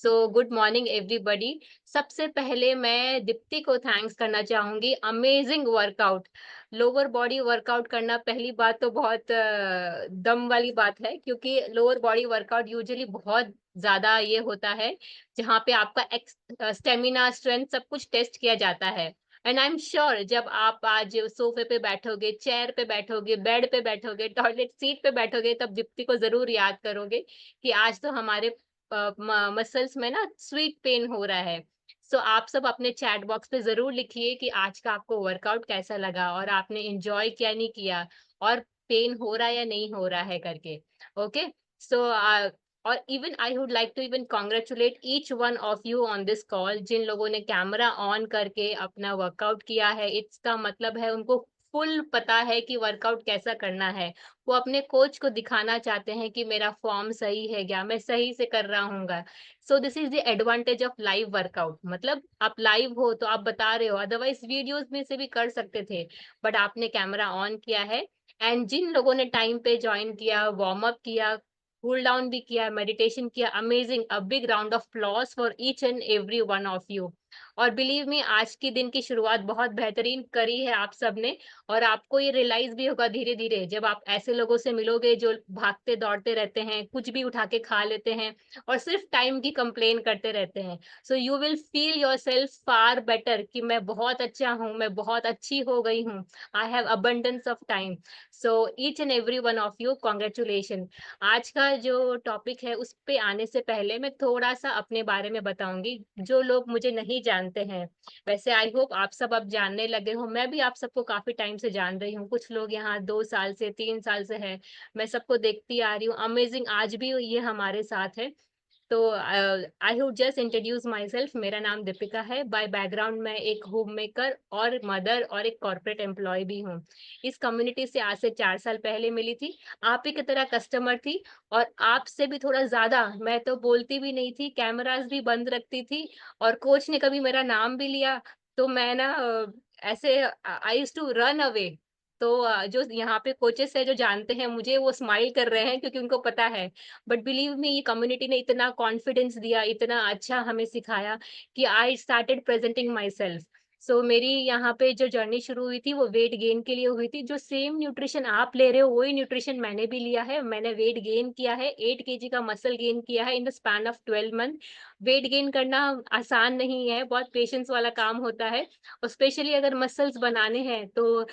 So good morning everybody. सबसे पहले मैं दीप्ति को थैंक्स करना चाहूँगी। Amazing workout, lower body workout करना पहली बात तो बहुत दम वाली बात है, क्योंकि लोअर बॉडी वर्कआउट यूजुअली बहुत ज़्यादा ये होता है, जहाँ पे आपका स्टेमिना, स्ट्रेंथ सब कुछ टेस्ट किया जाता है। एंड आई एम श्योर जब आप आज सोफे पे बैठोगे, चेयर पे बैठोगे, बेड पे बैठोगे, टॉयलेट सीट पे बैठोगे, तब दीप्ति को ज़रूर याद करोगे कि आज तो हमारे मसल्स में ना स्वीट पेन हो रहा है। सो आप सब अपने चैट बॉक्स पे ज़रूर लिखिए कि आज का आपको वर्कआउट कैसा लगा और आपने एन्जॉय किया नहीं किया, और पेन हो रहा है या नहीं हो रहा है करके। ओके? सो और even I would like to even congratulate each one of you on this call, जिन लोगों ने कैमरा ऑन करके अपना वर्कआउट किया है। इसका मतलब है उनको फुल पता है कि वर्कआउट कैसा करना है। वो अपने कोच को दिखाना चाहते हैं कि मेरा फॉर्म सही है क्या, मैं सही से कर रहा हूँगा। So this is the advantage of live workout. मतलब आप लाइव हो तो आप बता रहे हो, अदरवाइज़ वीडियोज़ में से भी कर सकते थे, बट आपने कैमरा ऑन किया है। एंड जिन लोगों ने टाइम पे जॉइन किया, वार्म अप किया, कूल डाउन भी किया, मेडिटेशन किया, amazing! A big round of applause for each and every one of you. और बिलीव मी, आज के दिन की शुरुआत बहुत बेहतरीन करी है आप सबने। और आपको ये रियलाइज़ भी होगा धीरे-धीरे, जब आप ऐसे लोगों से मिलोगे जो भागते-दौड़ते रहते हैं, कुछ भी उठा के खा लेते हैं और सिर्फ़ टाइम की कंप्लेन करते रहते हैं। सो you will feel yourself far better कि मैं बहुत अच्छा हूँ, मैं बहुत अच्छी हो गई हूँ। I have abundance of time. So each and every one of you congratulation. आज का जो टॉपिक है उस पे आने से पहले मैं थोड़ा-सा अपने बारे में बताऊँगी, जो लोग मुझे नहीं जानते हैं। वैसे आई होप आप सब अब जानने लगे हो, मैं भी आप सबको काफ़ी टाइम से जान रही हूँ। कुछ लोग यहाँ 2 साल से, 3 साल से हैं, मैं सबको देखती आ रही हूँ। अमेज़िंग, आज भी ये हमारे साथ है। तो I would just introduce my self. मेरा नाम दीपिका है। बाय बैकग्राउंड मैं एक होममेकर और मदर और एक कॉर्पोरेट एम्प्लॉयी भी हूँ। इस कम्युनिटी से आज से 4 साल पहले मिली थी। आप ही की तरह कस्टमर थी, और आपसे भी थोड़ा ज़्यादा। मैं तो बोलती भी नहीं थी, कैमराज़ भी बंद रखती थी, और कोच ने कभी मेरा नाम भी लिया, तो मैं ना ऐसे I used to run away. तो जो यहाँ पे कोचेस हैं जो जानते हैं मुझे, वो स्माइल कर रहे हैं क्योंकि उनको पता है। बट बिलीव मी, ये कम्युनिटी ने इतना कॉन्फिडेंस दिया, इतना अच्छा हमें सिखाया कि I started presenting myself. So मेरी यहाँ पे जो जर्नी शुरू हुई थी वो वेट गेन के लिए हुई थी। जो सेम न्यूट्रिशन आप ले रहे हो वही न्यूट्रिशन मैंने भी लिया है। मैंने वेट गेन किया है, 8 केजी का मसल गेन किया है in the span of 12 month. Weight gain करना आसान नहीं है, बहुत पेशेंस वाला काम होता है, और स्पेशली अगर मसल्स बनाने हैं तो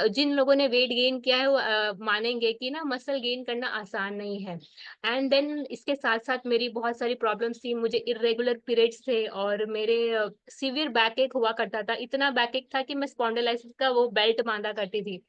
जिन लोगों ने वेट गेन किया है वो मानेंगे कि ना मसल गेन करना आसान नहीं है। एंड देन इसके साथ-साथ मेरी बहुत सारी प्रॉब्लम्स थी। मुझे इर्रेगुलर पीरियड्स थे और मेरे सीवियर बैकएक हुआ करता था। इतना बैकएक था कि मैं स्पॉन्डिलाइटिस का वो बेल्ट बाँधा करती थी।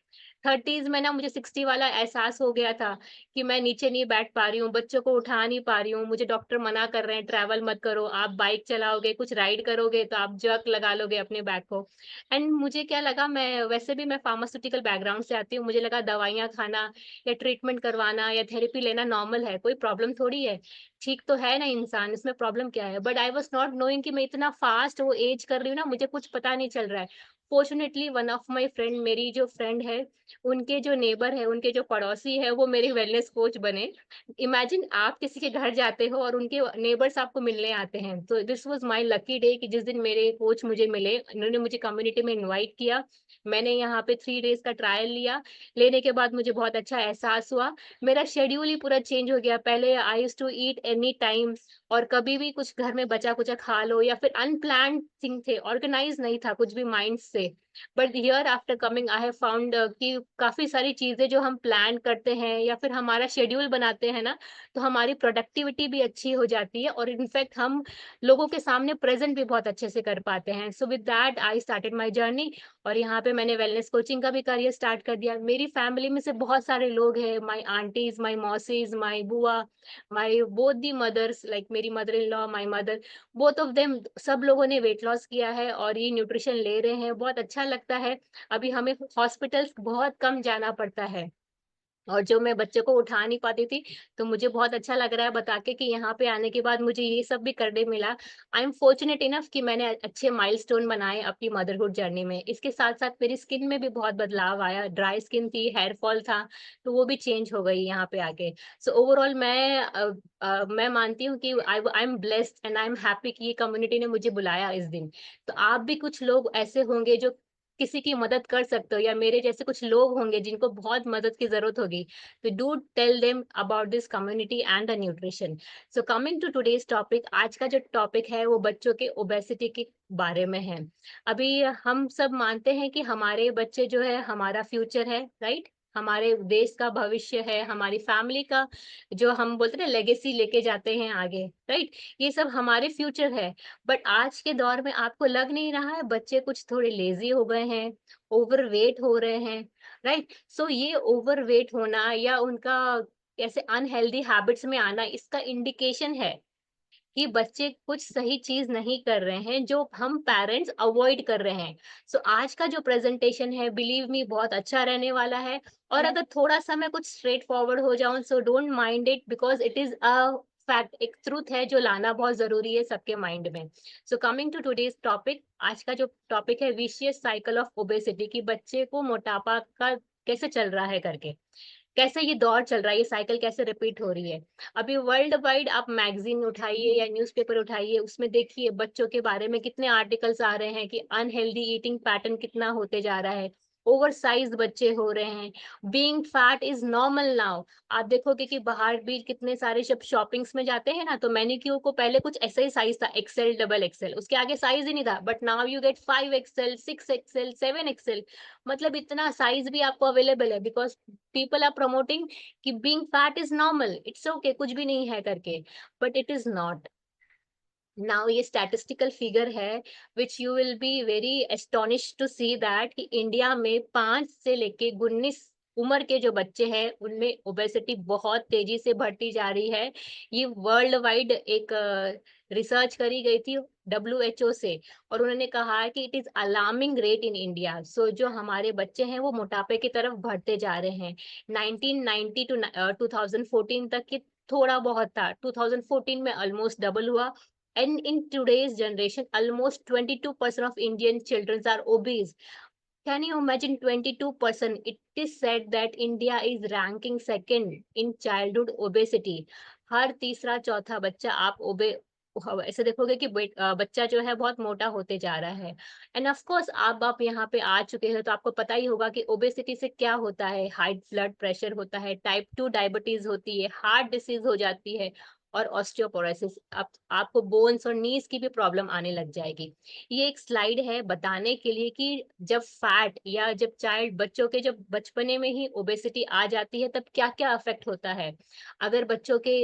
30s में ना मुझे 60 वाला एहसास हो गया था कि मैं नीचे नहीं बैठ पा रही हूँ, बच्चों को उठा नहीं पा रही हूँ। मुझे डॉक्टर मना कर रहे हैं, ट्रैवल मत करो, आप बाइक चलाओगे, कुछ राइड करोगे तो आप जर्क लगा लोगे अपने बैक को। एंड मुझे क्या लगा, मैं वैसे भी मैं फार्मास्यूटिकल बैकग्राउंड से आती हूँ। मुझे लगा दवाइयाँ खाना या ट्रीटमेंट करवाना या थेरेपी लेना नॉर्मल है, कोई प्रॉब्लम थोड़ी है। ठीक तो है ना इंसान, इसमें प्रॉब्लम क्या है? But I was not knowing कि मैं इतना फास्ट वो ऐज कर रही हूँ ना, मुझे कुछ पता नहीं चल रहा है। Fortunately one of my friend, मेरी जो फ्रेंड है, उनके जो नेबर है, उनके जो पड़ोसी है, वो मेरे वेलनेस कोच बने। इमेजिन, आप किसी के घर जाते हो और उनके नेबर्स आपको मिलने आते हैं। तो this was my lucky day कि जिस दिन मेरे कोच मुझे मिले, उन्होंने मुझे कम्युनिटी में इनवाइट किया। मैंने यहाँ पे 3 डेज़ का ट्रायल लिया। लेने के बाद मुझे बहुत अच्छा एहसास हुआ। मेरा शेड्यूल ही पूरा चेंज हो गया। पहले I used to eat any time, और कभी भी कुछ घर में बचा-कुचा खा लो, या फिर अनप्लान्ड थिंग थे, ऑर्गनाइज़ नहीं था कुछ भी माइंड से। But here after coming I have found कि काफ़ी सारी चीज़ें जो हम प्लान करते हैं या फिर हमारा शेड्यूल बनाते हैं ना, तो हमारी प्रोडक्टिविटी भी अच्छी हो जाती है, और इनफैक्ट हम लोगों के सामने प्रेज़ेंट भी बहुत अच्छे से कर पाते हैं। So with that I started my journey, और यहाँ पे मैंने वेलनेस कोचिंग का भी करियर स्टार्ट कर दिया। मेरी फैमिली में से बहुत सारे लोग हैं, my aunties, my mausis, my bua, my both the mothers, like मेरी mother in law, my mother, both of them, सब लोगों ने वेट लॉस किया है और ये न्यूट्रिशन ले रहे हैं, बहुत अच्छा लगता है। अभी हमें हॉस्पिटल्स बहुत कम जाना पड़ता है। और जो मैं बच्चे को उठा नहीं पाती थी, तो मुझे बहुत अच्छा लग रहा है बता के कि यहाँ पे आने के बाद मुझे ये सब भी करने मिला। आई एम फॉर्च्यूनेट इनफ कि मैंने अच्छे माइलस्टोन बनाए अपनी मदरहुड जर्नी में। इसके साथ-साथ मेरी स्किन में भी बहुत बदलाव आया, ड्राई स्किन थी, हेयर फॉल था, तो वो भी चेंज हो गई यहाँ पे आके। सो ओवरऑल मैं मानती हूँ कि I am blessed and I am happy कि ये कम्युनिटी ने मुझे बुलाया इस दिन। तो आप भी कुछ लोग ऐसे होंगे जो किसी की मदद कर सकते हो या मेरे जैसे कुछ लोग होंगे जिनको बहुत मदद की ज़रूरत होगी, तो do tell them about this community and the nutrition. So coming to today's topic, आज का जो टॉपिक है वो बच्चों के ओबेसिटी के बारे में है। अभी हम सब मानते हैं कि हमारे बच्चे जो है हमारा फ्यूचर है, राइट? हमारे देश का भविष्य है, हमारी फैमिली का जो हम बोलते हैं ना लेगेसी लेके जाते हैं आगे, राइट? ये सब हमारे फ्यूचर है। बट आज के दौर में आपको लग नहीं रहा है बच्चे कुछ थोड़े लेज़ी हो गए हैं, ओवरवेट हो रहे हैं, राइट? सो ये ओवरवेट होना या उनका ऐसे अनहेल्दी हैबिट्स में आना इसका इंडिकेशन है कि बच्चे कुछ सही चीज़ नहीं कर रहे हैं, जो हम पेरेंट्स अवॉइड कर रहे हैं। सो आज का जो प्रेज़ेंटेशन है बिलीव मी बहुत अच्छा रहने वाला है और अगर थोड़ा-सा मैं कुछ स्ट्रेट फॉरवर्ड हो जाऊँ so don't mind it because it is a fact, एक ट्रुथ है जो लाना बहुत ज़रूरी है सबके माइंड में। So coming to today's topic, आज का जो टॉपिक है विशियस साइकिल ऑफ ओबेसिटी कि बच्चे को मोटापा का कैसे चल रहा है करके। कैसे ये दौर चल रहा है, ये साइकिल कैसे रिपीट हो रही है। अभी वर्ल्ड वाइड आप मैगज़ीन उठाइए या न्यूज़पेपर उठाइए, उसमें देखिए बच्चों के बारे में कितने आर्टिकल्स आ रहे हैं कि अनहेल्दी ईटिंग पैटर्न कितना होते जा रहा है, ओवरसाइज़ बच्चे हो रहे हैं, being fat is normal now. आप देखोगे कि बाहर भी कितने सारे जब शॉपिंग्स में जाते हैं ना, तो मैनीक्योर को पहले कुछ ऐसा ही साइज़ था एक्सेल, डबल एक्सेल, उसके आगे साइज़ ही नहीं था, but now you get 5 XL, 6 XL, 7 XL, मतलब इतना साइज़ भी आपको अवेलेबल है बिकॉज़ पीपल आर प्रमोटिंग कि being fat is normal, it's okay, कुछ भी नहीं है करके, but it is not. Now ये स्टैटिस्टिकल फिगर है which you will be very astonished to see that कि इंडिया में 5 से लेके 19 उम्र के जो बच्चे हैं उनमें ओबेसिटी बहुत तेजी से बढ़ती जा रही है। ये वर्ल्ड वाइड एक रिसर्च करी गई थी डब्ल्यूएचओ से और उन्होंने कहा है कि it is alarming rate in India. So जो हमारे बच्चे हैं वो मोटापे की तरफ बढ़ते जा रहे हैं। 1990 टू 2014 तक की थोड़ा बहुत था, 2014 में ऑलमोस्ट डबल हुआ। And in today's generation, almost 22% of Indian children are obese. Can you imagine 22%? It is said that India is ranking second in childhood obesity. हर तीसरा चौथा बच्चा आप ऐसे देखोगे कि बच्चा जो है बहुत मोटा होते जा रहा है। एंड ऑफ कोर्स आप यहाँ पे आ चुके हो तो आपको पता ही होगा कि ओबेसिटी से क्या होता है। हाई ब्लड प्रेशर होता है, टाइप 2 डायबिटीज होती है, हार्ट डिसीज हो जाती है और ऑस्टियोपोरोसिस। आपको बोन्स और नीज की भी प्रॉब्लम आने लग जाएगी। ये एक स्लाइड है बताने के लिए कि जब फैट या जब चाइल्ड बच्चों के जब बचपने में ही ओबेसिटी आ जाती है तब क्या-क्या अफेक्ट होता है। अगर बच्चों के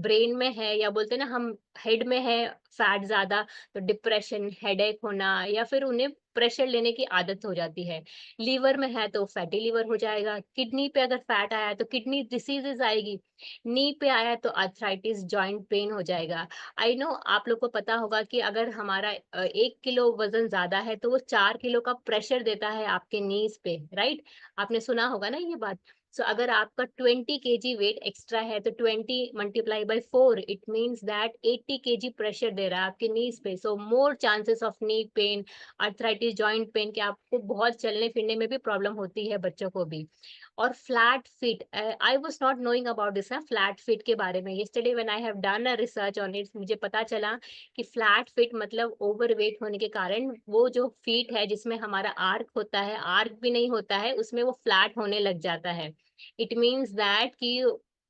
ब्रेन में है या बोलते हैं ना हम हेड में है फैट ज़्यादा तो डिप्रेशन, हेडेक होना या फिर उन्हें प्रेशर लेने की आदत हो जाती है। लीवर में है तो फैटी लीवर हो जाएगा, किडनी पे अगर फैट आया है तो किडनी डिसीज़ेज़ आएगी, नी पे आया तो आर्थराइटिस, जॉइंट पेन हो जाएगा। आई नो आप लोग को पता होगा कि अगर हमारा 1 किलो वज़न ज़्यादा है, तो वो 4 किलो का प्रेशर देता है आपके नीज़ पे, राइट? आपने सुना होगा ना ये बात? सो अगर आपका 20 केजी वेट एक्स्ट्रा है, तो 20 multiply by 4 it means that 80 KG pressure दे रहा है आपके नीज़ पे। So more chances of knee pain, arthritis, joint pain कि आपको बहुत चलने-फिरने में भी प्रॉब्लम होती है बच्चों को भी। और flat feet, I was not knowing about this flat feet के बारे में। Yesterday when I have done a research on it मुझे पता चला कि फ्लैट फीट मतलब ओवरवेट होने के कारण वो जो फीट है जिसमें हमारा आर्क होता है, आर्क भी नहीं होता है, उसमें वो फ्लैट होने लग जाता है। इट मीन्स दैट कि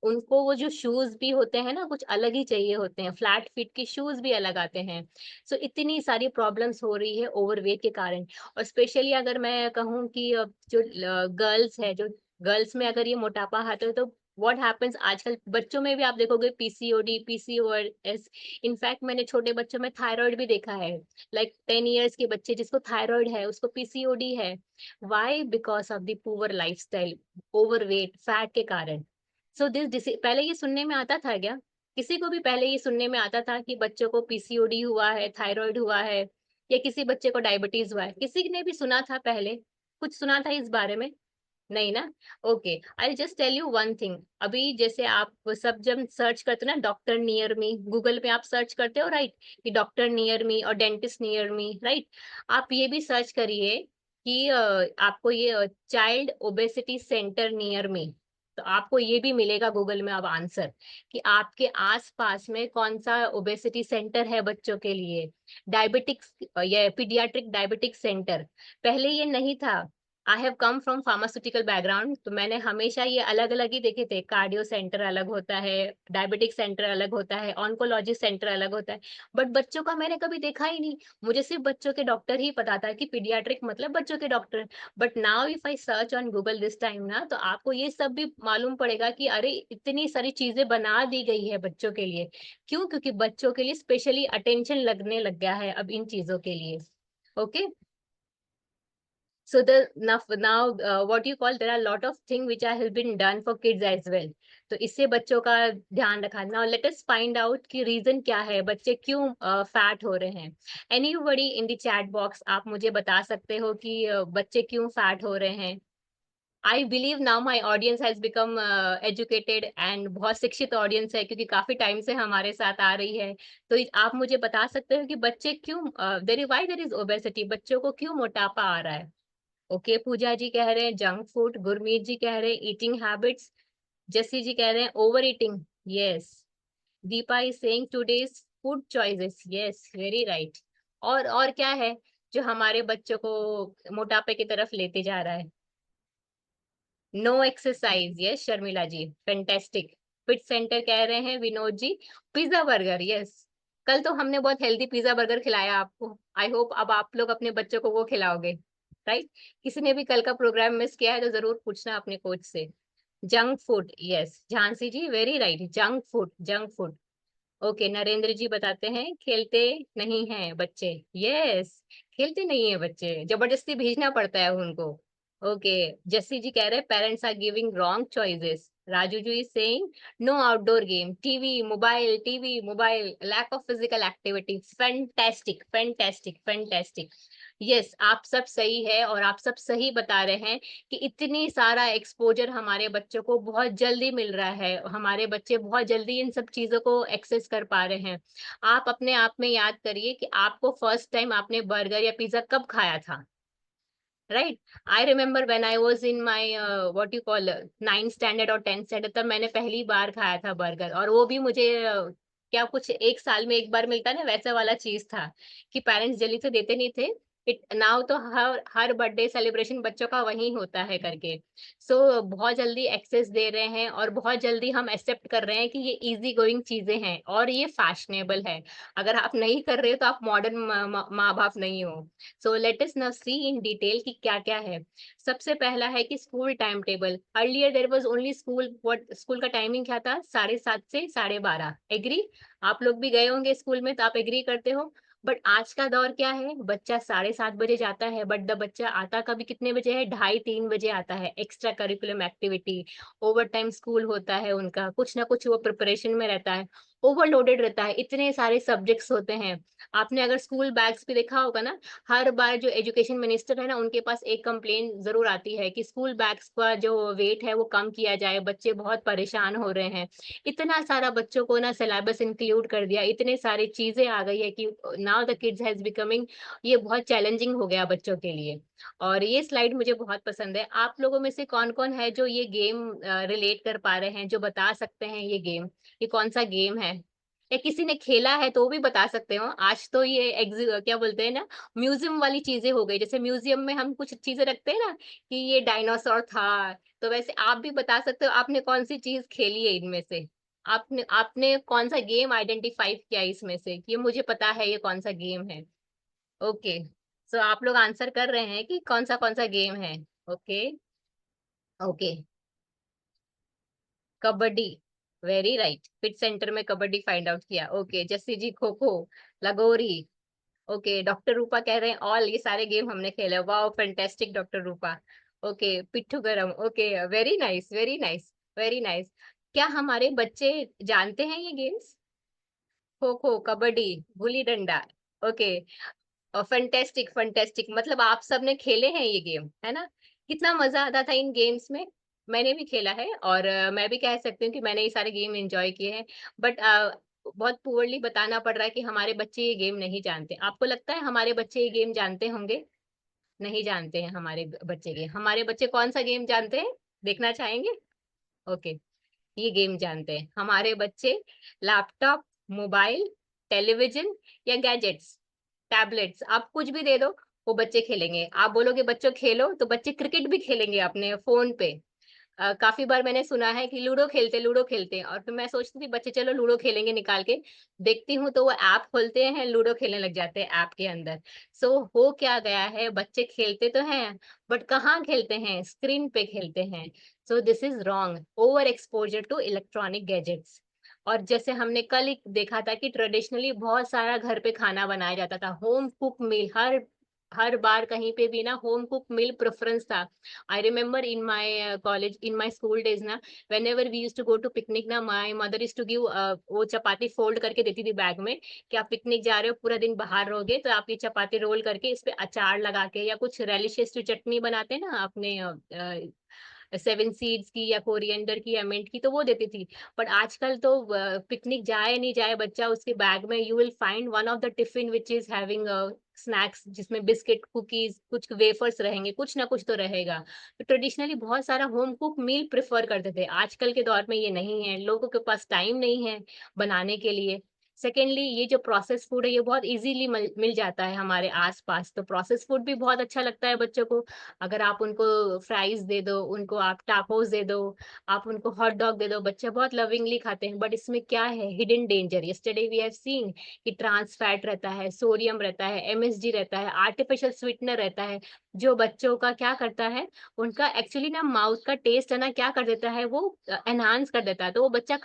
उनको वो जो शूज़ भी होते हैं ना, कुछ अलग ही चाहिए होते हैं, फ्लैट फीट के शूज़ भी अलग आते हैं। सो इतनी सारी प्रॉब्लम्स हो रही है ओवरवेट के कारण और स्पेशली अगर मैं कहूँ कि जो गर्ल्स है, जो गर्ल्स में अगर ये मोटापा आता है तो व्हाट हैपेंस आजकल बच्चों में भी आप देखोगे पीसीओडी, पीसीओएस। इनफैक्ट मैंने छोटे बच्चों में थायराइड भी देखा है। लाइक 10 इयर्स के बच्चे जिसको थायराइड है, उसको पीसीओडी है। Why? Because of the poor lifestyle, overweight, fat के कारण। सो दिस डिसी पहले ये सुनने में आता था क्या? किसी को भी पहले ये सुनने में आता था कि बच्चों को पीसीओडी हुआ है, थायराइड हुआ है या किसी बच्चे को डायबिटीज़ हुआ है? किसी ने भी सुना था पहले? कुछ सुना था इस बारे में? नहीं ना? Okay, I just tell you one thing. अभी जैसे आप सब जब सर्च करते हो ना डॉक्टर नियर मी, गूगल पे आप सर्च करते हो राइट? कि डॉक्टर नियर मी और डेंटिस्ट नियर मी राइट? आप ये भी सर्च करिए कि आपको ये child obesity centre near me, तो आपको ये भी मिलेगा गूगल में अब आंसर कि आपके आस-पास में कौन-सा ओबेसिटी सेंटर है बच्चों के लिए। डायबिटिक्स ये पीडियाट्रिक डायबिटिक सेंटर, पहले ये नहीं था। I have come from pharmaceutical background, तो मैंने हमेशा ये अलग-अलग ही देखे थे। कार्डियो सेंटर अलग होता है, डायबिटिक सेंटर अलग होता है, ऑन्कोलॉजी सेंटर अलग होता है, बट बच्चों का मैंने कभी देखा ही नहीं। मुझे सिर्फ बच्चों के डॉक्टर ही पता था कि पीडियाट्रिक मतलब बच्चों के doctor. But now if I search on Google this time ना, तो आपको ये सब भी मालूम पड़ेगा कि अरे! इतनी सारी चीज़ें बना दी गई है बच्चों के लिए। क्यों? क्योंकि बच्चों के लिए स्पेशली अटेंशन लगने लग गया है अब इन चीज़ों के लिए। Okay? So the now what you call, there are a lot of things which are have been done for kids as well. तो इससे बच्चों का ध्यान रखा। Now let us find out कि रीजन क्या है, बच्चे क्यों फैट हो रहे हैं। Anybody in the chat box, आप मुझे बता सकते हो कि बच्चे क्यों फैट हो रहे हैं। I believe now my audience has become educated and बहुत शिक्षित ऑडियंस है, क्योंकि काफी टाइम से हमारे साथ आ रही है। तो आप मुझे बता सकते हो कि बच्चे क्यों there is why there is obesity, बच्चों को क्यों मोटापा आ रहा है। ओके, पूजा जी कह रहे हैं जंक फूड, गुरमीत जी कह रहे हैं ईटिंग हैबिट्स, जस्सी जी कह रहे हैं over eating, yes. Deepa is saying today's food choices, yes very right. और क्या है जो हमारे बच्चों को मोटापे की तरफ लेते जा रहा है। नो एक्सरसाइज, यस शर्मिला जी, फैंटास्टिक। फिट सेंटर कह रहे हैं Vinod ji, pizza burger, yes. कल तो हमने बहुत हेल्दी पिज्जा बर्गर खिलाया आपको। आई होप अब आप लोग अपने बच्चों को वो खिलाओगे, राइट? किसी ने भी कल का प्रोग्राम मिस किया है तो जरूर पूछना अपने कोच से। Junk food, yes Jhansi ji very right, junk food, junk food. Okay, Narendra ji बताते हैं खेलते नहीं हैं बच्चे, यस। खेलते नहीं है बच्चे, जबरदस्ती भेजना पड़ता है उनको। ओके, जस्सी जी कह रहे हैं parents are giving wrong choices. Raju ji is saying no outdoor game, TV mobile, lack of physical activity. Fantastic, fantastic, fantastic. Yes, आप सब सही है और आप सब सही बता रहे हैं कि इतनी सारा एक्सपोज़र हमारे बच्चों को बहुत जल्दी मिल रहा है। हमारे बच्चे बहुत जल्दी इन सब चीज़ों को एक्सेस कर पा रहे हैं। आप अपने आप में याद करिए कि आपको फर्स्ट टाइम आपने बर्गर या पिज़्ज़ा कब खाया था? Right? I remember when I was in my what you call 9th standard और 10th स्टैंडर्ड, तब मैंने पहली बार खाया था बर्गर, और वो भी मुझे क्या कुछ 1 साल में 1 बार मिलता है ना, वैसा वाला चीज़ था कि पेरेंट्स जल्दी से देते नहीं थे। इट नाउ तो हर हर बर्थडे सेलिब्रेशन बच्चों का वहीं होता है करके। सो बहुत जल्दी एक्सेस दे रहे हैं और बहुत जल्दी हम एक्सेप्ट कर रहे हैं कि ये ईज़ी गोइंग चीज़ें हैं और ये फैशनेबल है। अगर आप नहीं कर रहे हो तो आप मॉडर्न माँ-बाप नहीं हो। So let us now see in detail कि क्या-क्या है। सबसे पहला है कि school time table. Earlier there was only school, what school का टाइमिंग क्या था? 7:30 से 12:30, एग्री? आप लोग भी गए होंगे स्कूल में तो आप एग्री करते हो। बट आज का दौर क्या है? बच्चा 7:30 बजे जाता है, बट द बच्चा आता कभी कितने बजे है? ढाई 3 बजे आता है। Extra curriculum activity, overtime school होता है उनका, कुछ ना कुछ वो प्रिपरेशन में रहता है, ओवरलोडेड रहता है, इतने सारे सब्जेक्ट्स होते हैं। आपने अगर स्कूल बैग्स भी देखा होगा ना, हर बार जो एजुकेशन मिनिस्टर है ना, उनके पास एक कंप्लेंट ज़रूर आती है कि स्कूल बैग्स का जो वेट है वो कम किया जाए, बच्चे बहुत परेशान हो रहे हैं। इतना सारा बच्चों को ना सिलेबस इंक्लूड कर दिया, इतने सारी चीज़ें आ गई है कि now the kids has becoming, ये बहुत चैलेंजिंग हो गया बच्चों के लिए। और ये स्लाइड मुझे बहुत पसंद है। आप लोगों में से कौन-कौन है जो ये गेम रिलेट कर पा रहे हैं, जो बता सकते हैं ये गेम, ये कौन-सा गेम है? या किसी ने खेला है तो भी बता सकते हो। आज तो ये क्या बोलते हैं ना, म्यूज़ियम वाली चीज़ें हो गई। जैसे म्यूज़ियम में हम कुछ चीज़ें रखते हैं ना कि ये डायनासोर था, तो वैसे आप भी बता सकते हो आपने कौन-सी चीज़ खेली है इनमें से। आपने आपने कौन-सा गेम आइडेंटिफ़ाई किया इसमें से कि ये मुझे पता है ये कौन-सा गेम है। ओके, सो आप लोग आंसर कर रहे हैं कि कौन-सा गेम है। Okay, okay, kabaddi, very right. Fit centre में कबड्डी फाइंड आउट किया। ओके, जस्सी जी खो-खो, लगोरी। ओके, डॉक्टर रूपा कह रहे हैं ऑल, ये सारे गेम हमने खेले। वाओ फैंटास्टिक डॉक्टर रूपा। ओके, पिट्ठू गरम। Okay, very nice, very nice, very nice. क्या हमारे बच्चे जानते हैं ये games? Kho kho, kabaddi, gulli danda. Okay, fantastic, fantastic, मतलब आप सबने खेले हैं ये गेम, है ना? कितना मज़ा आता था इन गेम्स में। मैंने भी खेला है और मैं भी कह सकती हूँ कि मैंने ये सारे गेम एन्जॉय किए हैं। बट बहुत पुअरली बताना पड़ रहा है कि हमारे बच्चे ये गेम नहीं जानते। आपको लगता है हमारे बच्चे ये गेम जानते होंगे? नहीं जानते हैं हमारे बच्चे गेम। हमारे बच्चे कौन-सा गेम जानते हैं? देखना चाहेंगे? ओके, ये गेम जानते हैं। हमारे बच्चे लैपटॉप, मोबाइल, टेलीविज़न या गैजेट्स, टैबलेट्स आप कुछ भी दे दो, वो बच्चे खेलेंगे। आप बोलोगे बच्चों खेलो, तो बच्चे क्रिकेट भी खेलेंगे अपने फ़ोन पे। काफ़ी बार मैंने सुना है कि लूडो खेलते हैं और फिर मैं सोचती थी बच्चे चलो लूडो खेलेंगे निकाल के, देखती हूँ तो वो ऐप खोलते हैं, लूडो खेलने लग जाते हैं ऐप के अंदर। सो हो क्या गया है बच्चे खेलते तो हैं, बट कहाँ खेलते हैं? स्क्रीन पे खेलते हैं। So this is wrong, over exposure to electronic gadgets. और जैसे हमने कल ही देखा था कि ट्रेडिशनली बहुत सारा घर पे खाना बनाया जाता था, होम कुक मील हर हर बार कहीं पे भी ना होम कुक मील प्रेफ़रेंस था। I remember in my college, in my school days ना, whenever we used to go to picnic ना, my mother used to give वो चपाती फोल्ड करके देती थी बैग में कि आप पिकनिक जा रहे हो, पूरा दिन बाहर रहोगे, तो आप ये चपाती रोल करके इस पे अचार लगा के या कुछ रेलिशियस जो चटनी बनाते हैं ना अपने सेवन सीड्स की या कोरिएंडर की या मिंट की तो वो देती थी। बट आजकल तो पिकनिक जाए नहीं जाए बच्चा उसके बैग में you will find one of the tiffin which is having snacks जिसमें बिस्किट, कुकीज़, कुछ वेफर्स रहेंगे, कुछ ना कुछ तो रहेगा। तो ट्रेडिशनली बहुत सारा होम कुक मील प्रेफ़र करते थे। आजकल के दौर में ये नहीं है, लोगों के पास टाइम नहीं है बनाने के लिए। सेकेंडली ये जो प्रोसेस्ड फूड है ये बहुत ईज़िली मिल जाता है हमारे आस-पास, तो प्रोसेस्ड फूड भी बहुत अच्छा लगता है बच्चों को। अगर आप उनको फ्राइज़ दे दो, उनको आप टाकोस दे दो, आप उनको हॉट डॉग दे दो, बच्चे बहुत लविंगली खाते हैं। बट इसमें क्या है hidden danger yesterday we have seen कि ट्रांस फैट रहता है, सोडियम रहता है, एमएसजी रहता है, आर्टिफिशियल स्वीटनर रहता है, जो बच्चों का क्या करता है, उनका एक्चुअली ना माउथ का टेस्ट है ना क्या कर देता है वो एनहांस कर देता है। तो वो बच्चा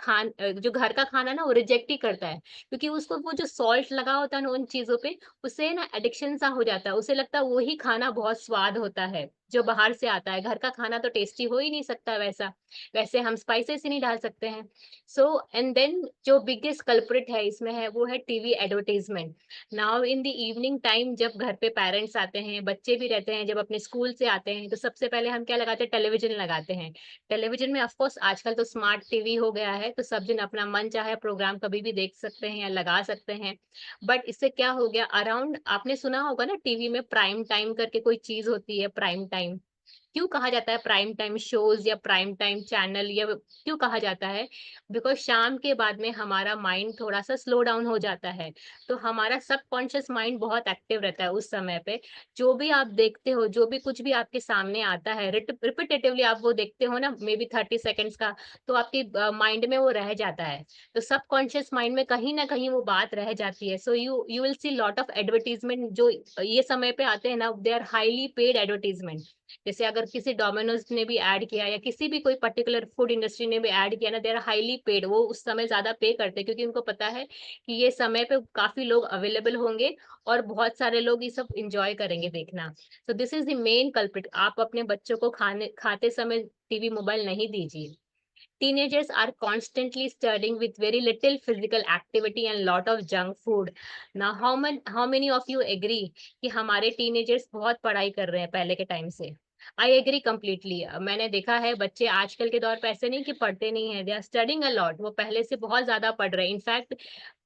जो घर का खाना ना वो रिजेक्ट ही करता है, क्योंकि उसको वो जो सॉल्ट लगा होता है ना उन चीज़ों पे, उससे ना एडिक्शन सा हो जाता है। उसे लगता है वही खाना बहुत स्वाद होता है, जो बाहर से आता है। घर का खाना तो टेस्टी हो ही नहीं सकता वैसा। वैसे हम स्पाइसेस ही नहीं डाल सकते हैं। सो एंड देन जो बिगेस्ट कल्प्रिट है इसमें है वो है TV advertisement. Now in the evening time जब घर पे पेरेंट्स आते हैं, बच्चे भी रहते हैं, जब अपने स्कूल से आते हैं, तो सबसे पहले हम क्या लगाते हैं टेलीविज़न लगाते हैं। टेलीविज़न में ऑफ कोर्स आजकल तो स्मार्ट टीवी हो गया है, तो सब जन अपना मन चाहे प्रोग्राम कभी भी देख सकते हैं या लगा सकते हैं। बट इससे क्या हो गया अराउंड आपने सुना होगा ना टीवी में प्राइम टाइम करके कोई चीज़ होती है प्राइम टाइम। क्यों कहा जाता है प्राइम टाइम शोज़ या प्राइम टाइम चैनल या क्यों कहा जाता है? बिकॉज़ शाम के बाद में हमारा माइंड थोड़ा-सा स्लो डाउन हो जाता है। तो हमारा सबकॉन्शियस माइंड बहुत एक्टिव रहता है उस समय पे। जो भी आप देखते हो, जो भी कुछ भी आपके सामने आता है, रिपिटेटिवली आप वो देखते हो ना मे बी 30 सेकंड्स का, तो आपके माइंड में वो रह जाता है। तो सबकॉन्शियस माइंड में कहीं न कहीं वो बात रह जाती है। So you you will see lot of advertisement जो ये समय पे आते हैं ना, they are highly paid advertisement. जैसे अगर किसी डोमिनोज़ ने भी ऐड किया या किसी भी कोई पर्टिकुलर फूड इंडस्ट्री ने भी ऐड किया ना, दे आर हाइली पेड वो उस समय ज़्यादा पे करते हैं क्योंकि उनको पता है कि ये समय पे काफ़ी लोग अवेलेबल होंगे और बहुत सारे लोग ये सब एन्जॉय करेंगे देखना। सो this is the main culprit आप अपने बच्चों को खाते समय टीवी, मोबाइल नहीं दीजिए। Teenagers are constantly studying with very little physical activity and lot of junk food. Now, how many of you agree कि हमारे teenagers बहुत पढ़ाई कर रहे हैं पहले के टाइम से? I agree completely. मैंने देखा है बच्चे आजकल के दौर पे ऐसे नहीं कि पढ़ते नहीं हैं, they are studying a lot. वो पहले से बहुत ज़्यादा पढ़ रहे हैं। इनफैक्ट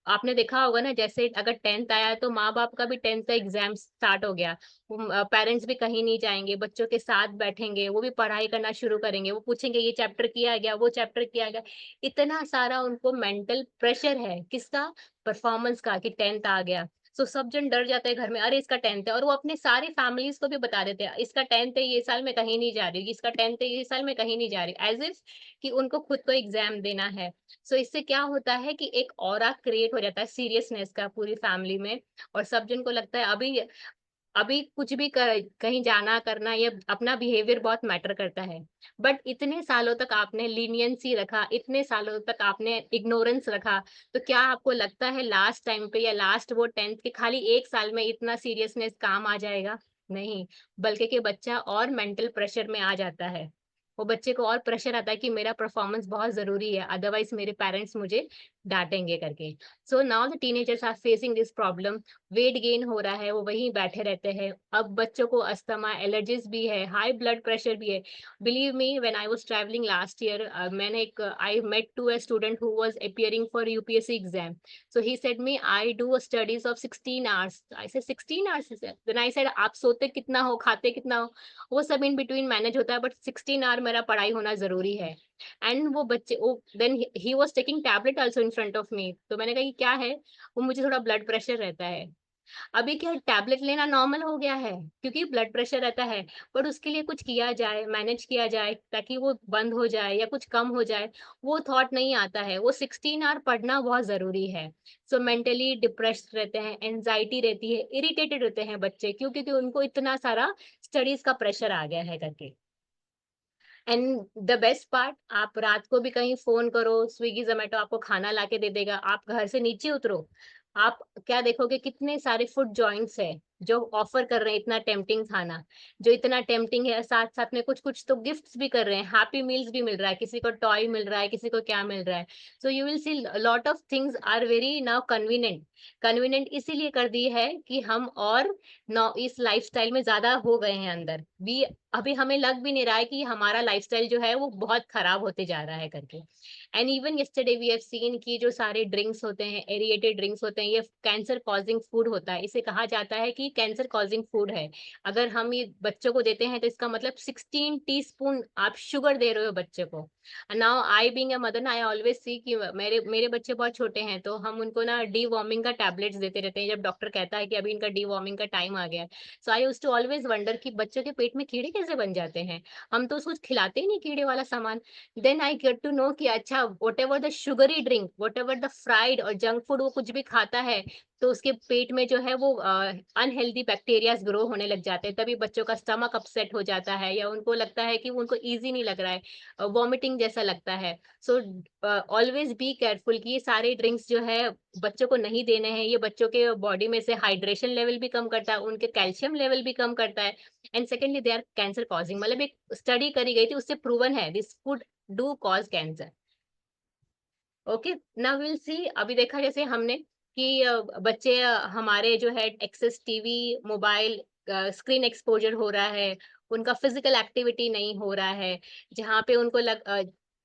आपने देखा होगा ना जैसे अगर 10th आया तो माँ-बाप का भी 10th का एग्ज़ाम स्टार्ट हो गया। पेरेंट्स भी कहीं नहीं जाएँगे, बच्चों के साथ बैठेंगे, वो भी पढ़ाई करना शुरू करेंगे। वो पूछेंगे ये चैप्टर किया गया, वो चैप्टर किया गया। इतना सारा उनको मेंटल प्रेशर है, किसका? परफॉर्मेंस का कि 10th आ गया। सो सब जन डर जाते हैं घर में, अरे इसका 10th है और वो अपने सारी फैमिलीज़ को भी बता देते हैं, इसका 10th है ये साल मैं कहीं नहीं जा रही, इसका 10th है ये साल मैं कहीं नहीं जा रही। एज़ इफ कि उनको खुद को एग्ज़ाम देना है। सो इससे क्या होता है कि एक ऑरा क्रिएट हो जाता है सीरियसनेस का पूरी फैमिली में और सब जन को लगता है अभी अभी कुछ भी कहीं जाना करना या अपना बिहेवियर बहुत मैटर करता है। बट इतने सालों तक आपने लीनियंसी रखा, इतने सालों तक आपने इग्नोरेंस रखा, तो क्या आपको लगता है लास्ट टाइम पे या लास्ट वो 10th के खाली 1 साल में इतना सीरियसनेस काम आ जाएगा? नहीं, बल्कि कि बच्चा और मेंटल प्रेशर में आ जाता है। वो बच्चे को और प्रेशर आता है कि मेरा परफॉर्मेंस बहुत ज़रूरी है, अदरवाइज़ मेरे पेरेंट्स मुझे डांटेंगे करके। So now the teenagers are facing this problem, weight gain हो रहा है, वो वहीं बैठे रहते हैं। अब बच्चों को अस्थमा, एलर्जीज भी है, हाई ब्लड प्रेशर भी है। Believe me, when I was travelling last year, मैंने एक I met to a student who was appearing for UPSC exam. So he said me, I do a studies of 16 hours. I said 16 hours. He said. Then I said, आप सोते कितना हो, खाते कितना हो, वो सब इन बिटवीन मैनेज होता है, बट 16 आवर मेरा पढ़ाई होना जरूरी है। एंड वो बच्चे, वो then he was taking tablet also in front of me. तो मैंने कहा कि क्या है, वो मुझे थोड़ा ब्लड प्रेशर रहता है। अभी क्या टैबलेट लेना नॉर्मल हो गया है क्योंकि ब्लड प्रेशर रहता है, बट उसके लिए कुछ किया जाए, मैनेज किया जाए ताकि वो बंद हो जाए या कुछ कम हो जाए, वो थॉट नहीं आता है। वो 16 आवर पढ़ना बहुत जरूरी है। सो मेंटली डिप्रेस्ड रहते हैं, एंजाइटी रहती है, इरिटेटेड रहते हैं बच्चे, क्योंकि उनको इतना सारा स्टडीज का प्रेशर आ गया है करके। एंड द बेस्ट पार्ट, आप रात को भी कहीं फोन करो, स्विगी जोमेटो आपको खाना लाके दे देगा। आप घर से नीचे उतरो, आप क्या देखोगे, कितने सारे फूड जॉइंट्स है जो ऑफर कर रहे हैं इतना टेम्पटिंग खाना, जो इतना टेम्पटिंग है। साथ साथ में कुछ कुछ तो गिफ्ट्स भी कर रहे हैं, हैप्पी मील्स भी मिल रहा है, किसी को टॉय मिल रहा है, किसी को क्या मिल रहा है। So you will see lot of things are very now convenient. Convenient इसीलिए कर दी है कि हम और नौ इस लाइफस्टाइल में ज्यादा हो गए हैं अंदर भी। अभी हमें लग भी नहीं रहा है कि हमारा लाइफस्टाइल जो है वो बहुत खराब होते जा रहा है करके। And even yesterday we have seen कि जो सारे ड्रिंक्स होते हैं, एरिएटेड ड्रिंक्स होते हैं, ये कैंसर कॉजिंग फूड होता है। इसे कहा जाता है कि कैंसर कॉजिंग फूड है। अगर हम ये बच्चों को देते हैं तो इसका मतलब 16 टीस्पून आप शुगर दे रहे हो बच्चे को। Now I being a mother, I always see कि मेरे मेरे बच्चे बहुत छोटे हैं, तो हम उनको ना डी वॉर्मिंग का टैबलेट्स देते रहते हैं जब डॉक्टर कहता है कि अभी इनका डी वॉर्मिंग का टाइम आ गया है। So I used to always wonder कि बच्चों के पेट में कीड़े कैसे बन जाते हैं, हम तो उसको खिलाते ही नहीं कीड़े वाला सामान। Then I get to know कि अच्छा, whatever the sugary drink, whatever the fried और जंक फूड वो कुछ भी खाता है, तो उसके पेट में जो है वो अनहेल्दी बैक्टीरियाज ग्रो होने लग जाते हैं। तभी बच्चों का स्टमक अपसेट हो जाता है, या उनको लगता है कि उनको ईजी नहीं लग रहा है, वॉमिटिंग जैसा लगता है। सो ऑलवेज बी केयरफुल कि ये सारे ड्रिंक्स जो है बच्चों को नहीं देने हैं। ये बच्चों के बॉडी में से हाइड्रेशन लेवल भी कम करता है, उनके कैल्शियम लेवल भी कम करता है। And secondly they are cancer causing, मतलब एक स्टडी करी गई थी, उससे प्रूवन है this food do cause cancer. Okay, now will see. अभी देखा जैसे हमने कि बच्चे हमारे जो है excess TV, mobile, screen exposure हो रहा है, उनका फिजिकल एक्टिविटी नहीं हो रहा है, जहाँ पे उनको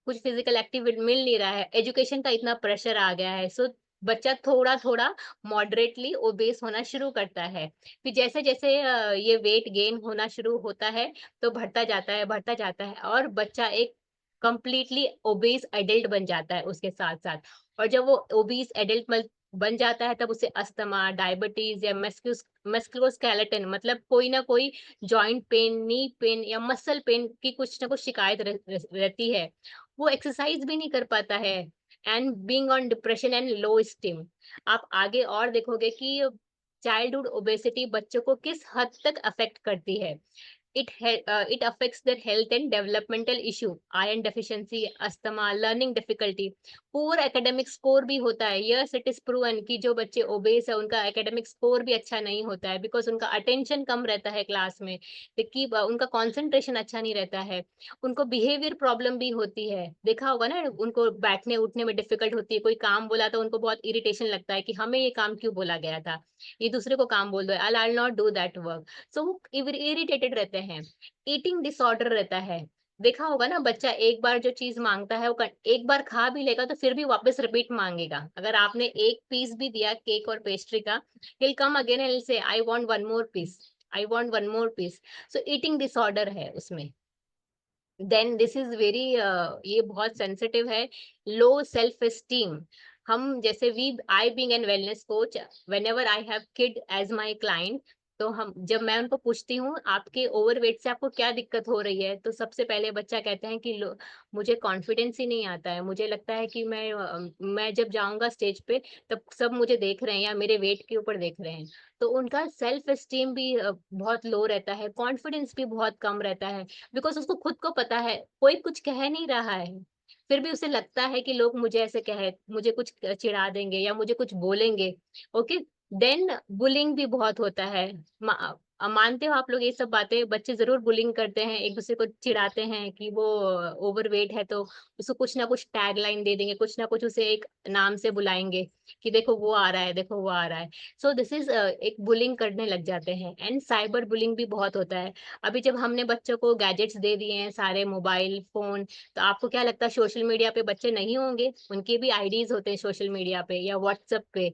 कुछ फिजिकल एक्टिविटी मिल नहीं रहा है, एजुकेशन का इतना प्रेशर आ गया है। सो बच्चा थोड़ा थोड़ा मॉडरेटली ओबेस होना शुरू करता है। फिर जैसे जैसे ये वेट गेन होना शुरू होता है, तो बढ़ता जाता है, बढ़ता जाता है, और बच्चा एक कंप्लीटली ओबीस एडल्ट बन जाता है उसके साथ साथ। और जब वो ओबीस एडल्ट बन जाता है, तब उसे अस्थमा, डायबिटीज या मस्कुलोस्केलेटन, मतलब कोई ना कोई जॉइंट पेन, नी पेन या मसल पेन की कुछ ना कुछ शिकायत रहती है। वो एक्सरसाइज भी नहीं कर पाता है, and being on depression and low steam. आप आगे और देखोगे कि चाइल्डहुड ओबेसिटी बच्चों को किस हद तक अफेक्ट करती है। It affects their health and developmental issue, iron deficiency, asthma, learning difficulty, poor academic score भी होता है। Yes, it is proven कि जो बच्चे ओबेस है उनका एकेडमिक स्कोर भी अच्छा नहीं होता है, बिकॉज उनका अटेंशन कम रहता है क्लास में, कि उनका कंसंट्रेशन अच्छा नहीं रहता है। उनको बिहेवियर प्रॉब्लम भी होती है, देखा होगा ना, उनको बैठने उठने में डिफिकल्ट होती है। कोई काम बोला तो उनको बहुत इरिटेशन लगता है कि हमें ये काम क्यों बोला गया था, ये दूसरे को काम बोल दो, आई नॉट डू दैट वर्क। सो वो इरिटेटेड रहते हैं। ईटिंग डिसऑर्डर रहता है, देखा होगा ना, बच्चा एक बार जो चीज मांगता है वो एक बार खा भी लेगा तो फिर भी वापस रिपीट मांगेगा। अगर आपने एक पीस भी दिया केक और पेस्ट्री का, he'll come again and he'll say I want one more piece, I want one more piece। so eating disorder है उसमें। देन दिस इज वेरी, ये बहुत सेंसिटिव है। Low self esteem. हम जैसे we I being an wellness coach, whenever I have kid as my client, तो हम जब मैं उनको पूछती हूँ आपके ओवरवेट से आपको क्या दिक्कत हो रही है, तो सबसे पहले बच्चा कहते हैं कि मुझे कॉन्फिडेंस ही नहीं आता है, मुझे लगता है कि मैं जब जाऊंगा स्टेज पे तब सब मुझे देख रहे हैं या मेरे वेट के ऊपर देख रहे हैं। तो उनका सेल्फ एस्टीम भी बहुत लो रहता है, कॉन्फिडेंस भी बहुत कम रहता है, बिकॉज उसको खुद को पता है कोई कुछ कह नहीं रहा है, फिर भी उसे लगता है कि लोग मुझे ऐसे कहे, मुझे कुछ चिढ़ा देंगे या मुझे कुछ बोलेंगे। ओके, देन बुलिंग भी बहुत होता है। मानते हो आप लोग ये सब बातें? बच्चे ज़रूर बुलिंग करते हैं, एक-दूसरे को चिढ़ाते हैं कि वो ओवरवेट है तो उसको कुछ ना कुछ टैगलाइन दे देंगे, कुछ ना कुछ उसे एक नाम से बुलाएँगे कि देखो वो आ रहा है, देखो वो आ रहा है। सो दिस इज़ एक बुलिंग करने लग जाते हैं एंड साइबर बुलिंग भी बहुत होता है। अभी जब हमने बच्चों को गैजेट्स दे दिए हैं सारे मोबाइल, फ़ोन, तो आपको क्या लगता है सोशल मीडिया पे बच्चे नहीं होंगे? उनके भी आईडीज़ होते हैं सोशल मीडिया पे या व्हाट्सएप पे।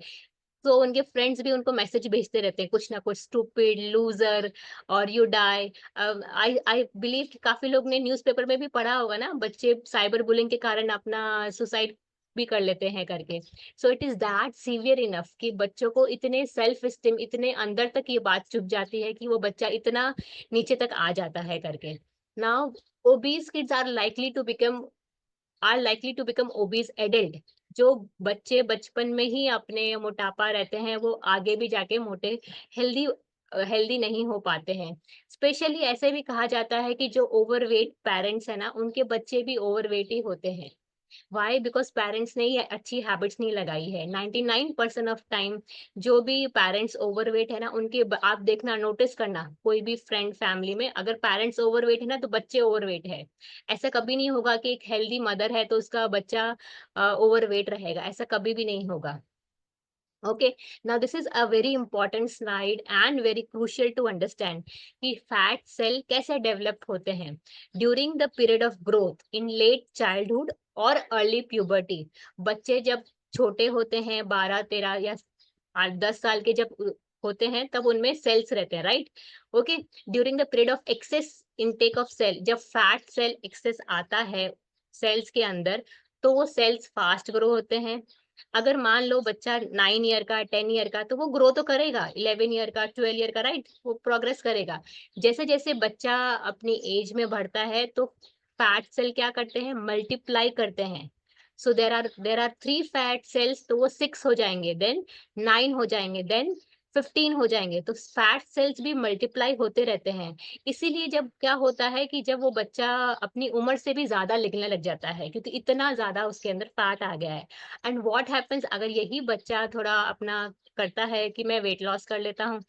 तो उनके फ्रेंड्स भी उनको मैसेज भेजते रहते हैं कुछ ना कुछ स्टूपिड, लूज़र और यू डाई। आई बिलीव कि काफ़ी लोग ने न्यूज़पेपर में भी पढ़ा होगा ना, बच्चे साइबर बुलिंग के कारण अपना सुसाइड भी कर लेते हैं करके। So it is that severe enough कि बच्चों को इतने सेल्फ एस्टीम इतने अंदर तक ये बात चुभ जाती है कि वो बच्चा इतना नीचे तक आ जाता है करके। Now obese kids are likely to become obese adult. जो बच्चे बचपन में ही अपने मोटापा रहते हैं वो आगे भी जाके मोटे हेल्दी हेल्दी नहीं हो पाते हैं। स्पेशली ऐसे भी कहा जाता है कि जो ओवरवेट पेरेंट्स है ना उनके बच्चे भी ओवरवेट ही होते हैं। व्हाई? बिकॉज़ पेरेंट्स ने ये अच्छी हैबिट्स नहीं लगाई है। 99% ऑफ टाइम जो भी पेरेंट्स ओवरवेट है ना, उनके आप देखना नोटिस करना, कोई भी फ्रेंड फैमिली में अगर पेरेंट्स ओवरवेट है ना, तो बच्चे ओवरवेट है। ऐसा कभी नहीं होगा कि एक हेल्दी मदर है, तो उसका बच्चा ओवरवेट रहेगा, ऐसा कभी भी नहीं होगा। Okay, now this is a very important slide and very crucial to understand कि फैट सेल कैसे डेवलप होते हैं during the period of growth in late childhood और अर्ली प्यूबर्टी। बच्चे जब छोटे होते हैं 12-13 या 8-10 साल के जब होते हैं तब उनमें सेल्स रहते हैं, right? Okay, during the period of excess intake of cell, जब फैट सेल एक्सेस आता है सेल्स के अंदर तो वो सेल्स फास्ट ग्रो होते हैं। अगर मान लो बच्चा 9 ईयर का, 10 ईयर का, तो वो ग्रो तो करेगा, 11 ईयर का, 12 ईयर का, राइट? वो प्रोग्रेस करेगा। जैसे-जैसे बच्चा अपनी एज में बढ़ता है, तो फैट सेल क्या करते हैं? मल्टीप्लाई करते हैं। So there are 3 fat cells, तो वो 6 हो जाएँगे, देन 9 हो जाएँगे, देन 15 हो जाएँगे। तो फैट सेल्स भी मल्टीप्लाई होते रहते हैं। इसीलिए जब क्या होता है कि जब वो बच्चा अपनी उम्र से भी ज़्यादा दिखने लग जाता है, क्योंकि इतना ज़्यादा उसके अंदर फैट आ गया है। एंड व्हाट हैपेंस अगर यही बच्चा थोड़ा अपना करता है कि मैं वेट लॉस कर लेता हूँ,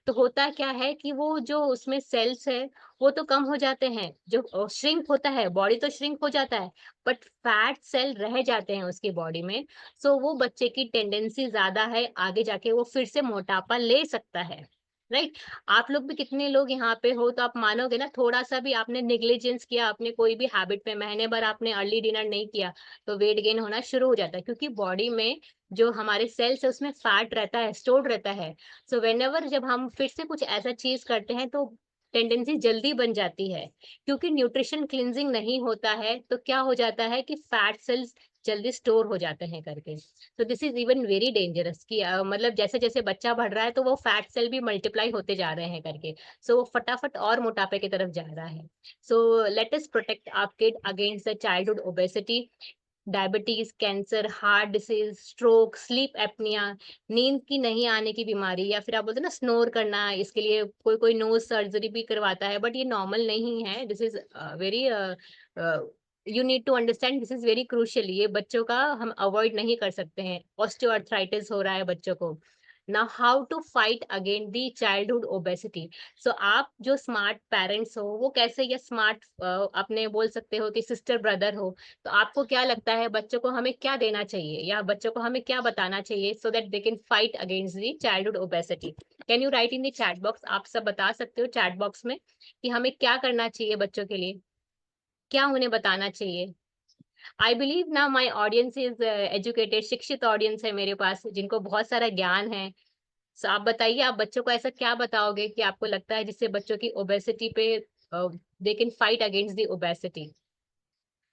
तो होता क्या है कि वो जो उसमें सेल्स है, वो तो कम हो जाते हैं, जो श्रिंक होता है, बॉडी तो श्रिंक हो जाता है, बट फैट सेल रह जाते हैं उसकी बॉडी में। सो वो बच्चे की टेंडेंसी ज़्यादा है, आगे जाके वो फिर से मोटापा ले सकता है, राइट? आप लोग भी कितने लोग यहाँ पे हो तो आप मानोगे ना, थोड़ा-सा भी आपने नेग्लिजेंस किया, आपने कोई भी हैबिट में महीने भर आपने अर्ली डिनर नहीं किया, तो वेट गेन होना शुरू हो जाता है क्योंकि बॉडी में जो हमारे सेल्स है उसमें फैट रहता है, स्टोर्ड रहता है। सो व्हेनेवर जब हम फिर से कुछ ऐसा चीज़ करते हैं तो टेंडेंसी जल्दी बन जाती है। क्योंकि न्यूट्रिशन क्लींजिंग नहीं होता है तो क्या हो जाता है कि फैट सेल्स जल्दी स्टोर हो जाते हैं करके। तो this is even very dangerous कि मतलब जैसे-जैसे बच्चा बढ़ रहा है तो वो फैट सेल भी मल्टीप्लाई होते जा रहे हैं करके। सो वो फटाफट और मोटापे की तरफ जा रहा है। So let us protect our kid against the childhood obesity, diabetes, cancer, heart disease, stroke, sleep apnoea, नींद की नहीं आने की बीमारी या फिर आप बोलते हैं ना स्नोर करना, इसके लिए कोई-कोई नोज़ सर्जरी भी करवाता है, बट ये नॉर्मल नहीं है। This is very you need to understand this is very crucial. ये बच्चों का हम अवॉइड नहीं कर सकते हैं। ऑस्टियोआर्थराइटिस हो रहा है बच्चों को। Now how to fight against the childhood obesity. So आप जो स्मार्ट पेरेंट्स हो, वो कैसे या स्मार्ट अपने बोल सकते हो कि सिस्टर ब्रदर हो, तो आपको क्या लगता है बच्चों को हमें क्या देना चाहिए या बच्चों को हमें क्या बताना चाहिए सो that they can fight against the childhood obesity? Can you right in the chat box? आप सब बता सकते हो चैट बॉक्स में कि हमें क्या करना चाहिए बच्चों के लिए, क्या उन्हें बताना चाहिए? आई बिलीव ना माय ऑडियंस इज एजुकेटेड, शिक्षित ऑडियंस है मेरे पास जिनको बहुत सारा ज्ञान है। सो आप बताइए, आप बच्चों को ऐसा क्या बताओगे कि आपको लगता है जिससे बच्चों की ओबेसिटी पे they can fight against the obesity?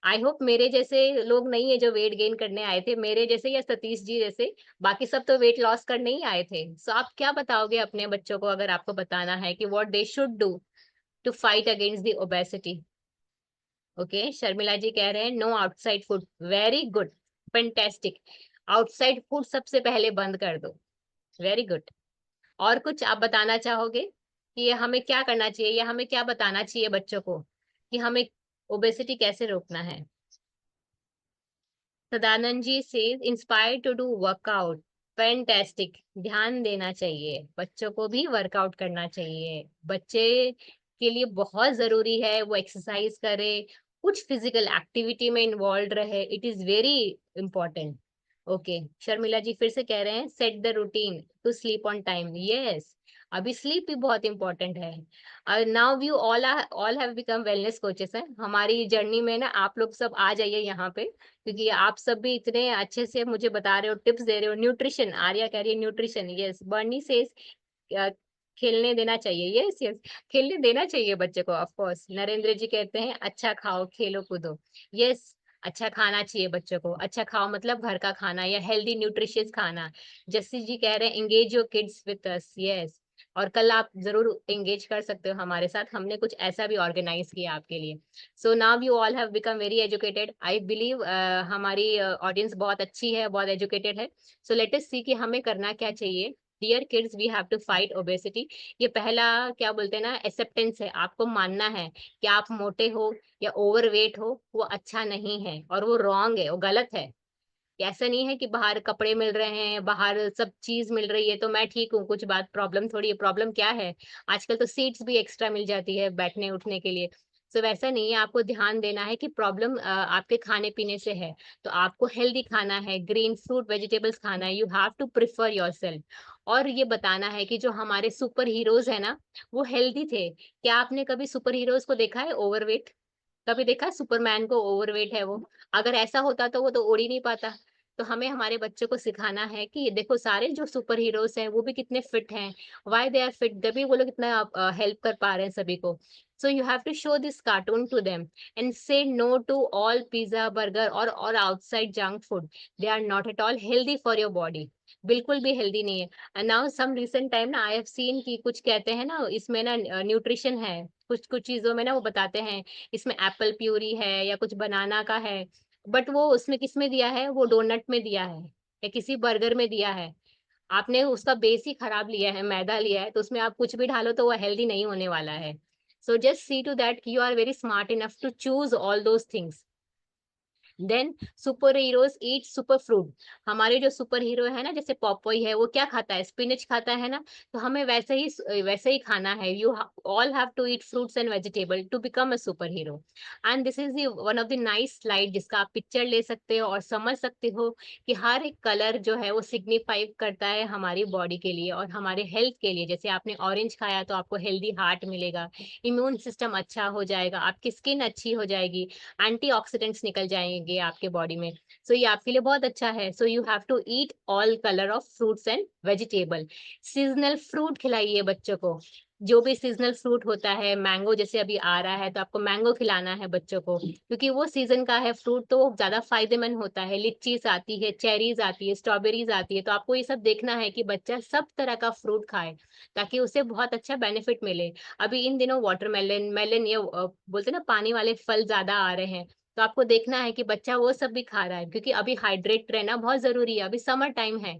I hope मेरे जैसे लोग नहीं है जो वेट गेन करने आए थे, मेरे जैसे या सतीश जी जैसे, बाकी सब तो वेट लॉस करने ही आए थे। सो आप क्या बताओगे अपने बच्चों को अगर आपको बताना है कि what they should do to fight against the obesity? Okay, Sharmila ji कह रहे हैं no outside food, very good, fantastic. Outside food सबसे पहले बंद कर दो, वेरी गुड। और कुछ आप बताना चाहोगे कि ये हमें क्या करना चाहिए या हमें क्या बताना चाहिए बच्चों को कि हमें ओबेसिटी कैसे रोकना है? Sadanand ji says, inspired to do workout. Fantastic. ध्यान देना चाहिए, बच्चों को भी वर्कआउट करना चाहिए। बच्चे के लिए बहुत ज़रूरी है वो एक्सरसाइज करे, कुछ फिजिकल एक्टिविटी में इन्वॉल्व रहे, it is very important. Okay, Sharmila ji फिर से कह रहे हैं set the routine to sleep on time. Yes, अभी स्लीप भी बहुत इम्पोर्टेंट है। Now we all have become wellness coaches हैं। हमारी जर्नी में ना आप लोग सब आ जाइए यहाँ पे, क्योंकि आप सब भी इतने अच्छे से मुझे बता रहे हो, टिप्स दे रहे हो। न्यूट्रिशन, आर्या कह रही है न्यूट्रिशन। यस, बर्नी सेज खेलने देना चाहिए। यस यस, खेलने देना चाहिए बच्चे को, ऑफ कोर्स। नरेंद्र जी कहते हैं अच्छा खाओ, खेलो कूदो। यस, अच्छा खाना चाहिए बच्चों को। अच्छा खाओ मतलब घर का खाना या हेल्दी न्यूट्रिशियस खाना। जस्सी जी कह रहे हैं engage your kids with us. Yes, और कल आप जरूर एंगेज कर सकते हो हमारे साथ, हमने कुछ ऐसा भी ऑर्गेनाइज किया आपके लिए। So now you all have become very educated, I believe. हमारी ऑडियंस बहुत अच्छी है, बहुत एजुकेटेड है। सो लेट अस सी कि हमें करना क्या चाहिए। Dear kids, we have to fight obesity. ये पहला क्या बोलते हैं ना, एक्सेप्टेंस है। आपको मानना है कि आप मोटे हो या ओवरवेट हो, वो अच्छा नहीं है और वो रॉन्ग है, वो गलत है। ऐसा नहीं है कि बाहर कपड़े मिल रहे हैं, बाहर सब चीज मिल रही है तो मैं ठीक हूँ, कुछ बात प्रॉब्लम थोड़ी है। प्रॉब्लम क्या है, आजकल तो सीट्स भी एक्स्ट्रा मिल जाती है बैठने उठने के लिए। सो वैसा नहीं है, आपको ध्यान देना है कि प्रॉब्लम आपके खाने पीने से है। तो आपको हेल्दी खाना है, ग्रीन फ्रूट वेजिटेबल्स खाना है, you have to prefer yourself. और ये बताना है कि जो हमारे सुपर हीरोज है ना, वो हेल्दी थे। क्या आपने कभी सुपर हीरोज को देखा है ओवरवेट? कभी देखा है सुपरमैन को ओवरवेट है वो? अगर ऐसा होता तो वो तो उड़ ही नहीं पाता। तो हमें हमारे बच्चों को सिखाना है कि ये देखो सारे जो सुपर हीरोज हैं वो भी कितने फिट हैं। व्हाई दे आर फिट, तभी वो लोग इतना हेल्प कर पा रहे हैं सभी को। So you have to show this cartoon to them and say no to all pizza burger और outside junk food. They are not at all healthy for your body. बिल्कुल भी हेल्दी नहीं है। And now some recent time ना I have seen कि कुछ कहते हैं ना इसमें ना न्यूट्रिशन है, कुछ कुछ चीजों में ना वो बताते हैं इसमें एप्पल प्यूरी है या कुछ बनाना का है। बट वो उसमें किसमें दिया है, वो डोनट में दिया है या किसी बर्गर में दिया है। आपने उसका बेस ही खराब लिया है, मैदा लिया है, तो उसमें आप कुछ भी डालो तो वो हेल्दी नहीं होने वाला है। So just see to that you are very smart enough to choose all those things. Then superheroes eat super fruit. हमारे जो सुपर हीरो है ना, जैसे पॉपॉय है, वो क्या खाता है, स्पिनच खाता है ना। तो हमें वैसे ही खाना है। You all have to eat fruits and vegetable to become a superhero. And this is the one of the nice slide जिसका आप पिक्चर ले सकते हो और समझ सकते हो कि हर एक कलर जो है वो सिग्निफाई करता है हमारी बॉडी के लिए और हमारे हेल्थ के लिए। जैसे आपने ऑरेंज खाया तो आपको हेल्दी हार्ट मिलेगा, इम्यून सिस्टम अच्छा हो जाएगा, आपकी स्किन अच्छी हो जाएगी, एंटीऑक्सीडेंट्स निकल जाएंगे आपके बॉडी में। सो ये आपके लिए बहुत अच्छा है। So you have to eat all colour of fruits and vegetable. Seasonal fruit खिलाइए बच्चों को। जो भी सीजनल फ्रूट होता है, मैंगो जैसे अभी आ रहा है तो आपको मैंगो खिलाना है बच्चों को, क्योंकि वो सीजन का है फ्रूट तो वो ज्यादा फायदेमंद होता है। लिचीज आती है, चेरीज आती है, स्ट्रॉबेरीज आती है, तो आपको ये सब देखना है कि बच्चा सब तरह का फ्रूट खाए ताकि उसे बहुत अच्छा बेनिफिट मिले। अभी इन दिनों वाटरमेलन मेलन ये बोलते हैं ना पानी वाले फल ज्यादा आ रहे हैं, तो आपको देखना है कि बच्चा वो सब भी खा रहा है, क्योंकि अभी हाइड्रेट रहना बहुत जरूरी है, अभी समर टाइम है।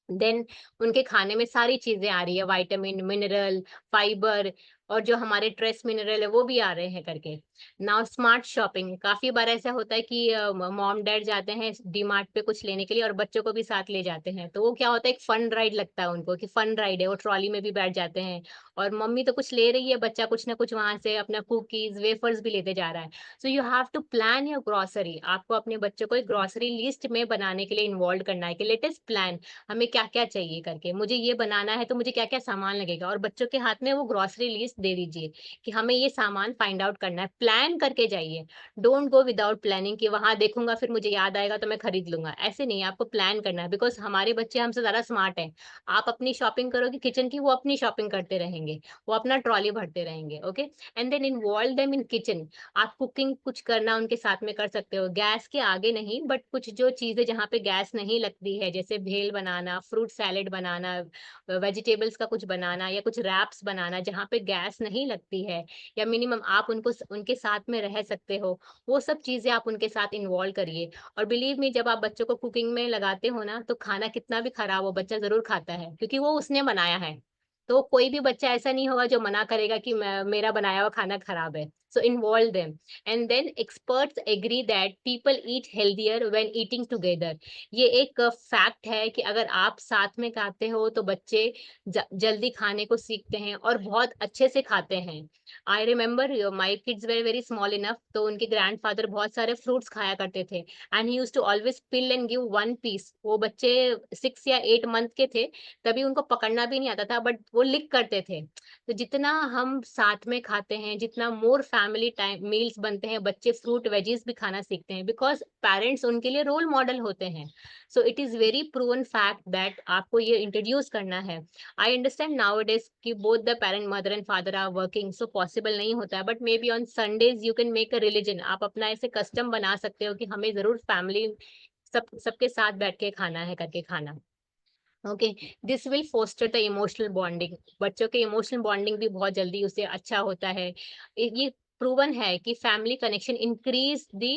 देन उनके खाने में सारी चीजें आ रही है, विटामिन मिनरल फाइबर, और जो हमारे ट्रेस मिनरल है वो भी आ रहे हैं करके। नाउ स्मार्ट शॉपिंग, काफी बार ऐसा होता है कि मॉम डैड जाते हैं डी मार्ट पे कुछ लेने के लिए और बच्चों को भी साथ ले जाते हैं, तो वो क्या होता है एक फन राइड लगता है उनको कि फन राइड है, वो ट्रॉली में भी बैठ जाते हैं और मम्मी तो कुछ ले रही है, बच्चा कुछ ना कुछ वहां से अपना कुकीज वेफर्स भी लेते जा रहा है। So you have to plan your grocery. आपको अपने बच्चों को एक ग्रोसरी लिस्ट में बनाने के लिए इन्वॉल्व करना है कि लेटेस्ट प्लान हमें क्या-क्या चाहिए करके, मुझे ये बनाना है तो मुझे क्या-क्या सामान लगेगा, और बच्चों के हाथ में वो ग्रोसरी लिस्ट दे दीजिए कि हमें ये सामान फाइंड आउट करना है। प्लान करके जाइए, डोंट गो विदाउट प्लानिंग कि वहाँ देखूँगा फिर मुझे याद आएगा तो मैं खरीद लूँगा। ऐसे नहीं, आपको प्लान करना है, बिकॉज़ हमारे बच्चे हमसे ज़्यादा स्मार्ट हैं। आप अपनी शॉपिंग करोगे किचन की, वो अपनी शॉपिंग करते रहेंगे, वो अपना ट्रॉली भरते रहेंगे, okay? And then involve them in kitchen. आप कुकिंग कुछ करना उनके साथ में कर सकते हो, गैस के आगे नहीं, बट कुछ जो चीज़ें जहाँ पे गैस नहीं लगती है, जैसे भेल बनाना, फ्रूट सैलेड बनाना, वेजिटेबल्स का कुछ बनाना या कुछ रैप्स बनाना जहाँ पे गैस नहीं लगती है, या मिनिमम आप उनके साथ में रह सकते हो, वो सब चीज़ें आप उनके साथ इन्वॉल्व करिए। और बिलीव मी, जब आप बच्चों को कुकिंग में लगाते हो ना, तो खाना कितना भी खराब हो, बच्चा ज़रूर खाता है, क्योंकि वो उसने बनाया है। तो कोई भी बच्चा ऐसा नहीं होगा जो मना करेगा कि मेरा बनाया हुआ खाना खराब है। So involve them. And then experts agree that people eat healthier when eating together. ये एक फैक्ट है कि अगर आप साथ में खाते हो तो बच्चे जल्दी खाने को सीखते हैं और बहुत अच्छे से खाते हैं। I remember my kids were very small enough, तो उनके ग्रैंडफादर बहुत सारे फ्रूट्स खाया करते थे and he used to always peel and give one piece. वो बच्चे 6 या 8 मंथ के थे, तभी उनको पकड़ना भी नहीं आता था, बट वो लिक करते थे। तो जितना हम साथ में खाते हैं, जितना मोर फैमिली टाइम मील्स बनते हैं, बच्चे फ्रूट वेजीज भी खाना सीखते हैं, बिकॉज पेरेंट्स उनके लिए रोल मॉडल होते हैं। So it is very proven fact that आपको ये इंट्रोड्यूस करना है। I understand now it is कि both the parent mother and father are working, so possible नहीं होता है, but maybe on Sundays you can make a religion. आप अपना ऐसे कस्टम बना सकते हो कि हमें जरूर फैमिली सबके साथ बैठ के खाना है, करके खाना। Okay, this will foster the emotional bonding. बच्चों के इमोशनल बॉन्डिंग भी बहुत जल्दी उससे अच्छा होता है। ये प्रूवन है कि फैमिली कनेक्शन इंक्रीज दी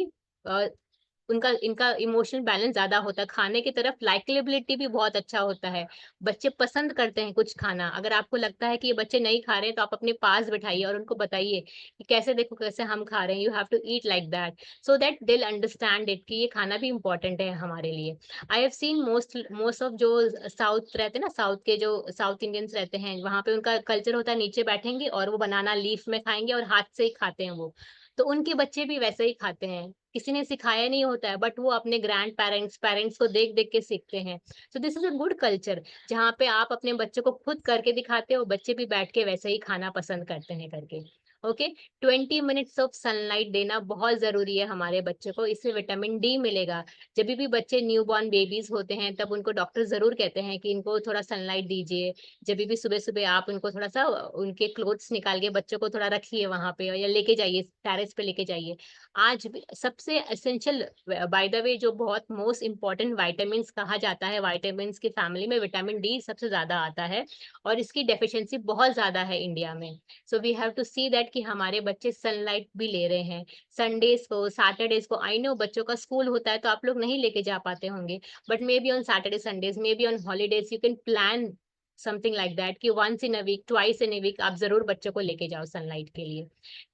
उनका इनका इमोशनल बैलेंस ज़्यादा होता है। खाने की तरफ लाइकेबिलिटी भी बहुत अच्छा होता है। बच्चे पसंद करते हैं कुछ खाना। अगर आपको लगता है कि ये बच्चे नहीं खा रहे हैं, तो आप अपने पास बिठाइए और उनको बताइए कि कैसे देखो कैसे हम खा रहे हैं, you have to eat like that, so that they will understand it कि ये खाना भी इम्पोर्टेंट है हमारे लिए। I have seen most most of जो साउथ रहते हैं ना, साउथ के जो साउथ इंडियंस रहते हैं, वहाँ पे उनका कल्चर होता है नीचे बैठेंगे और वो बनाना लीफ में खाएँगे और हाथ से ही खाते हैं वो। तो उनके बच्चे भी वैसे ही खाते हैं। किसी ने सिखाया नहीं होता है, बट वो अपने ग्रैंड पेरेंट्स पेरेंट्स को देख-देख के सीखते हैं। So this is a good culture, जहाँ पे आप अपने बच्चों को खुद करके दिखाते हो, बच्चे भी बैठ के वैसे ही खाना पसंद करते हैं करके। ओके, 20 मिनट्स ऑफ सनलाइट देना बहुत ज़रूरी है हमारे बच्चों को, इससे विटामिन डी मिलेगा। जभी भी बच्चे न्यूबॉर्न बेबीज़ होते हैं, तब उनको डॉक्टर ज़रूर कहते हैं कि इनको थोड़ा सनलाइट दीजिए। जभी भी सुबह-सुबह आप उनको थोड़ा-सा उनके क्लोथ्स निकाल के बच्चों को थोड़ा रखिए वहाँ पे या लेके जाइए, टेरेस पे लेके जाइए। आज भी सबसे एसेंशियल बाय द वे जो बहुत मोस्ट इम्पोर्टेंट विटामिन्स कहा जाता है, विटामिन्स की फैमिली में विटामिन डी सबसे ज़्यादा आता है और इसकी डेफिशिएंसी बहुत ज़्यादा है इंडिया में। So we have to see that कि हमारे बच्चे सनलाइट भी ले रहे हैं। संडेज़ को, सैटरडेज़ को आई नो बच्चों का स्कूल होता है तो आप लोग नहीं लेके जा पाते होंगे, but maybe on Saturday, Sundays, maybe on holidays you can plan something like that कि once in a week, twice in a week आप ज़रूर बच्चों को लेके जाओ सनलाइट के लिए।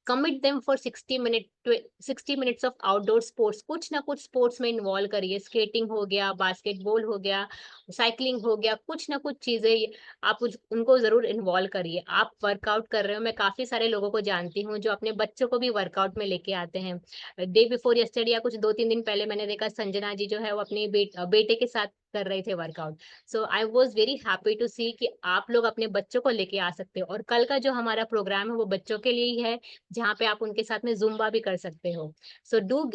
Commit them for 60 minutes of outdoor sports, कुछ ना कुछ स्पोर्ट्स में इन्वॉल्व करिए। स्केटिंग हो गया, बास्केटबॉल हो गया, साइक्लिंग हो गया, कुछ ना कुछ चीजें आप उनको जरूर इन्वॉल्व करिए। आप वर्कआउट कर रहे हो, मैं काफी सारे लोगों को जानती हूँ जो अपने बच्चों को भी वर्कआउट में लेके आते हैं। डे बिफोर यस्टरडे या कुछ 2-3 दिन पहले मैंने देखा संजना जी जो है वो अपने बेटे के साथ कर रहे थे workout. So I was very happy to see कि आप लोग अपने बच्चों को लेके आ सकते हो और कल का जो हमारा प्रोग्राम है वो बच्चों के लिए ही है, जहाँ पे आप उनके साथ में ज़ुम्बा भी कर सकते हो। So do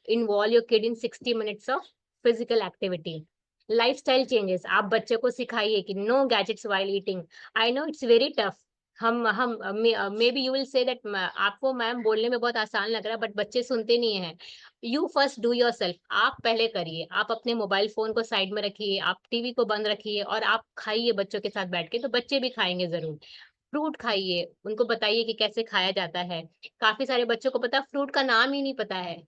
involve your kid in 60 minutes of physical activity. Lifestyle changes, आप बच्चे को सिखाइए कि no gadgets while eating. I know it's very tough. हम maybe you will say that आपको मैम बोलने में बहुत आसान लग रहा है, बट बच्चे सुनते नहीं हैं। यू फर्स्ट डू योरसेल्फ, आप पहले करिए। आप अपने मोबाइल फ़ोन को साइड में रखिए, आप टीवी को बंद रखिए और आप खाइए बच्चों के साथ बैठ के, तो बच्चे भी खाएँगे ज़रूर। फ्रूट खाइए, उनको बताइए कि कैसे खाया जाता है। काफ़ी सारे बच्चों को पता है फ्रूट का नाम ही नहीं पता है।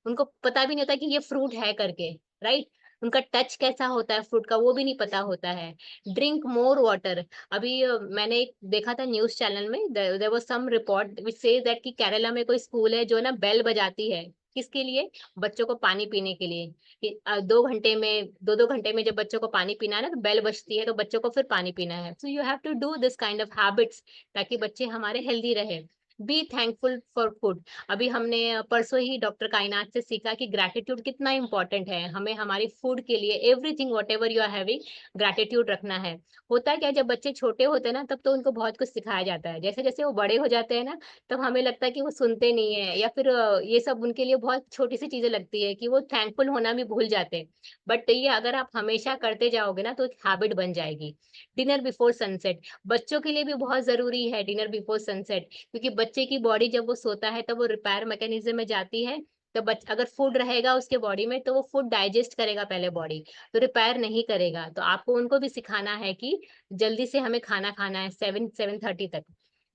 उनको पता भी नहीं होता कि ये फ्रूट है करके, राइट? उनका टच कैसा होता है फ्रूट का वो भी नहीं पता होता है। Drink more water. अभी मैंने एक देखा था न्यूज़ चैनल में, there was some report which says that कि केरला में कोई स्कूल है जो ना बेल बजाती है। किसके लिए? बच्चों को पानी पीने के लिए। कि 2 घंटे में 2-2 घंटे में जब बच्चों को पानी पीना है ना, तो बेल बजती है तो बच्चों को फिर पानी पीना है। So you have to do this kind of habits, ताकि बच्चे हमारे हेल्दी रहें। Be thankful for food. अभी हमने परसों ही डॉक्टर कायनात से सीखा कि ग्रैटिट्यूड कितना इम्पोर्टेंट है। हमें हमारी फूड के लिए everything whatever you are having, gratitude रखना है। होता क्या है जब बच्चे छोटे होते हैं ना, तब तो उनको बहुत कुछ सिखाया जाता है। जैसे-जैसे वो बड़े हो जाते हैं ना, तब हमें लगता है कि वो सुनते नहीं है या फिर ये सब उनके लिए बहुत छोटी-सी चीज़ें लगती है कि वो थैंकफुल होना भी भूल जाते हैं। बट ये अगर आप हमेशा करते जाओगे ना, तो एक हैबिट बन जाएगी। डिनर बिफोर सनसेट, बच्चों के लिए भी बहुत ज़रूरी है डिनर बिफोर सनसेट। क्योंकि बच्चे की बॉडी जब वो सोता है तब वो रिपेयर मैकेनिज्म में जाती है। तो अगर फूड रहेगा उसके बॉडी में तो वो फूड डाइजेस्ट करेगा पहले बॉडी, तो रिपेयर नहीं करेगा। तो आपको उनको भी सिखाना है कि जल्दी से हमें खाना खाना है 7-7:30 तक।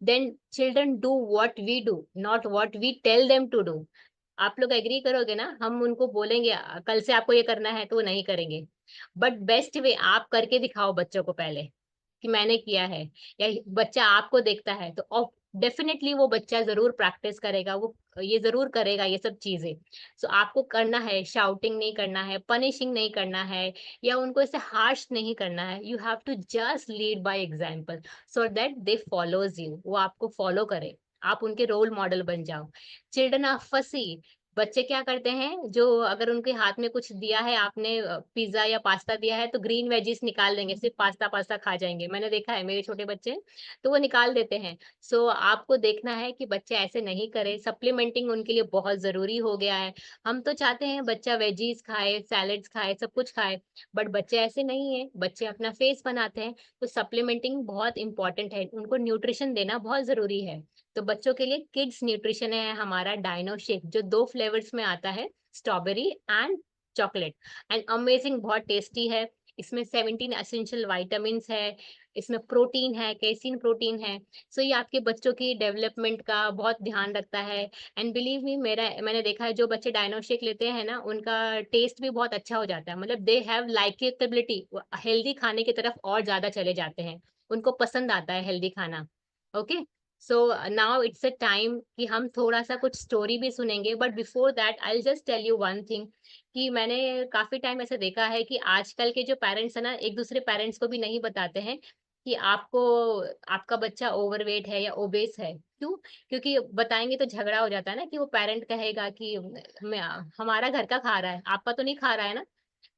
Then children do what we do, not what we tell them to do. आप लोग एग्री करोगे ना, हम उनको बोलेंगे कल से आपको ये करना है तो वो नहीं करेंगे। बट बेस्ट वे आप करके दिखाओ बच्चों को पहले कि मैंने किया है, या बच्चा आपको देखता है तो डेफिनेटली वो बच्चा ज़रूर प्रैक्टिस करेगा, वो ये ज़रूर करेगा ये सब चीज़ें। सो आपको करना है, शाउटिंग नहीं करना है, पनिशिंग नहीं करना है या उनको ऐसे हार्श नहीं करना है। You have to just lead by example so that they follows you, वो आपको फॉलो करें। आप उनके रोल मॉडल बन जाओ। चिल्ड्रन आर फसी, बच्चे क्या करते हैं, जो अगर उनके हाथ में कुछ दिया है आपने पिज़्ज़ा या पास्ता दिया है तो ग्रीन वेजिस निकाल देंगे, सिर्फ़ पास्ता-पास्ता खा जाएँगे। मैंने देखा है मेरे छोटे बच्चे हैं, तो वो निकाल देते हैं। सो आपको देखना है कि बच्चे ऐसे नहीं करें, सप्लीमेंटिंग उनके लिए बहुत ज़रूरी हो गया है। हम तो चाहते हैं बच्चा वेजीज़ खाए, सैलेड्स खाए, सब कुछ खाए, बट बच्चे ऐसे नहीं हैं, बच्चे अपना फेस बनाते हैं, तो सप्लीमेंटिंग बहुत इम्पोर्टेंट है, उनको न्यूट्रिशन देना बहुत ज़रूरी है। तो बच्चों के लिए किड्स न्यूट्रिशन है हमारा डाइनो शेक, जो 2 फ्लेवर्स में आता है, strawberry and chocolate and amazing बहुत टेस्टी है। इसमें 17 एसेंशियल विटामिन्स है, इसमें प्रोटीन है, केसीन प्रोटीन है। सो ये आपके बच्चों की डेवलपमेंट का बहुत ध्यान रखता है एंड बिलीव मी मैंने देखा है जो बच्चे डायनो शेक लेते हैं ना, उनका टेस्ट भी बहुत अच्छा हो जाता है। मतलब दे हैव लाइकेबिलिटी, वो हेल्दी खाने की तरफ और ज़्यादा चले जाते हैं। उनको पसंद आता है हेल्दी खाना। Okay? So now it's a time कि हम थोड़ा-सा कुछ स्टोरी भी सुनेंगे, but before that I will just tell you one thing कि मैंने काफ़ी टाइम ऐसे देखा है कि आजकल के जो पेरेंट्स हैं ना, एक-दूसरे पेरेंट्स को भी नहीं बताते हैं कि आपको आपका बच्चा ओवरवेट है या ओबेस है। क्यों? क्योंकि बताएँगे तो झगड़ा हो जाता है ना कि वो पेरेंट कहेगा कि मैं हमारा घर का खा रहा है, आपका तो नहीं खा रहा है ना?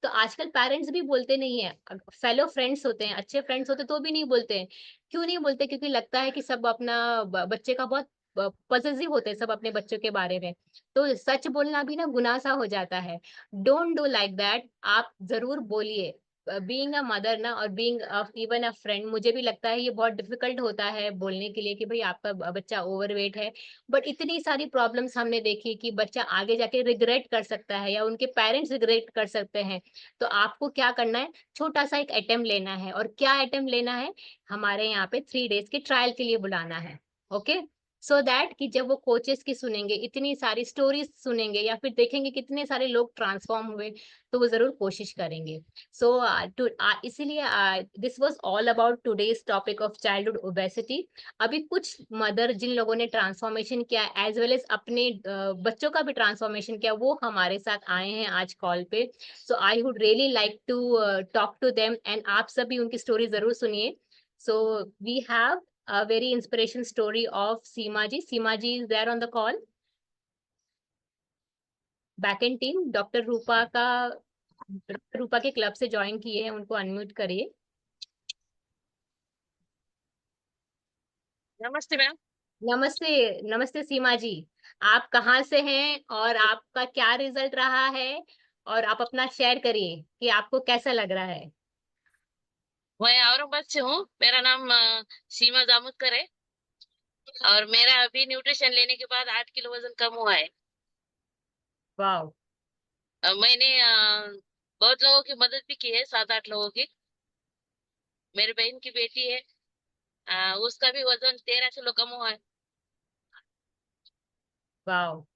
तो आजकल पेरेंट्स भी बोलते नहीं है। फेलो फ्रेंड्स होते हैं, अच्छे फ्रेंड्स होते तो भी नहीं बोलते हैं। क्यों नहीं बोलते? क्योंकि लगता है कि सब अपना बच्चे का बहुत पॉसेसिव होते हैं सब अपने बच्चों के बारे में। तो सच बोलना भी ना गुनाह सा हो जाता है। Don't do like that. आप ज़रूर बोलिए। बीइंग अ मदर ना और बीइंग इवन अ फ्रेंड, मुझे भी लगता है ये बहुत डिफिकल्ट होता है बोलने के लिए कि भई आपका बच्चा ओवरवेट है। बट इतनी सारी प्रॉब्लम्स हमने देखी कि बच्चा आगे जाके रिग्रेट कर सकता है या उनके पेरेंट्स रिग्रेट कर सकते हैं। तो आपको क्या करना है, छोटा-सा एक अटेम्प्ट लेना है और क्या अटेम्प्ट लेना है, हमारे यहाँ पे 3 डेज़ के ट्रायल के लिए बुलाना है, ओके? सो दैट कि जब वो कोचेज़ की सुनेंगे, इतनी सारी स्टोरीज़ सुनेंगे या फिर देखेंगे कितने सारे लोग ट्रांसफ़ॉर्म हुए, तो वो ज़रूर कोशिश करेंगे। सो इसीलिए this was all about today's topic of childhood obesity. अभी कुछ मदर जिन लोगों ने ट्रांसफ़ॉर्मेशन किया एज़ वेल एज़ अपने बच्चों का भी ट्रांसफ़ॉर्मेशन किया, वो हमारे साथ आए हैं आज कॉल पे। So I would really like to talk to them and आप सभी उनकी स्टोरी ज़रूर सुनिए। So we have a very inspiration story of Seema ji. Seema ji is there on the call. Backend team doctor Rupa के club से join किए हैं, उनको अनम्यूट करिए। नमस्ते मैम। नमस्ते, नमस्ते सीमा जी। आप कहाँ से हैं और आपका क्या रिजल्ट रहा है? और आप अपना शेयर करिए कि आपको कैसा लग रहा है? मैं औरंगाबाद से हूँ। मेरा नाम सीमा जामुदकर है और मेरा अभी न्यूट्रिशन लेने के बाद 8 किलो वजन कम हुआ है। वाओ! मैंने बहुत लोगों की मदद भी की है, 7-8 लोगों की। मेरी बहन की बेटी है, उसका भी वजन 13 किलो कम हुआ है। वाओ!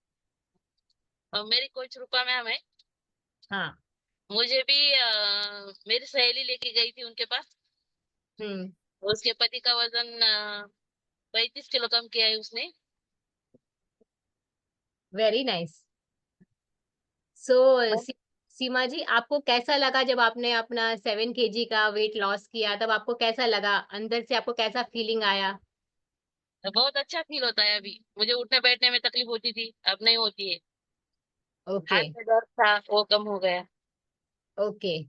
और मेरी कोच रूपा मैम है। हाँ। मुझे भी मेरी सहेली लेके गई थी उनके पास। हुँ, उसके पति का वजन 35 किलो कम किया है उसने। Very nice. सो सीमा जी, आपको कैसा लगा जब आपने अपना 7 केजी का वेट लॉस किया? तब आपको कैसा लगा? अंदर से आपको कैसा फीलिंग आया? बहुत अच्छा फील होता है अभी। मुझे उठने बैठने में तकलीफ होती थी, अब नहीं होती है। ओके, हाथ में दर्द था, वो कम हो गया। Okay,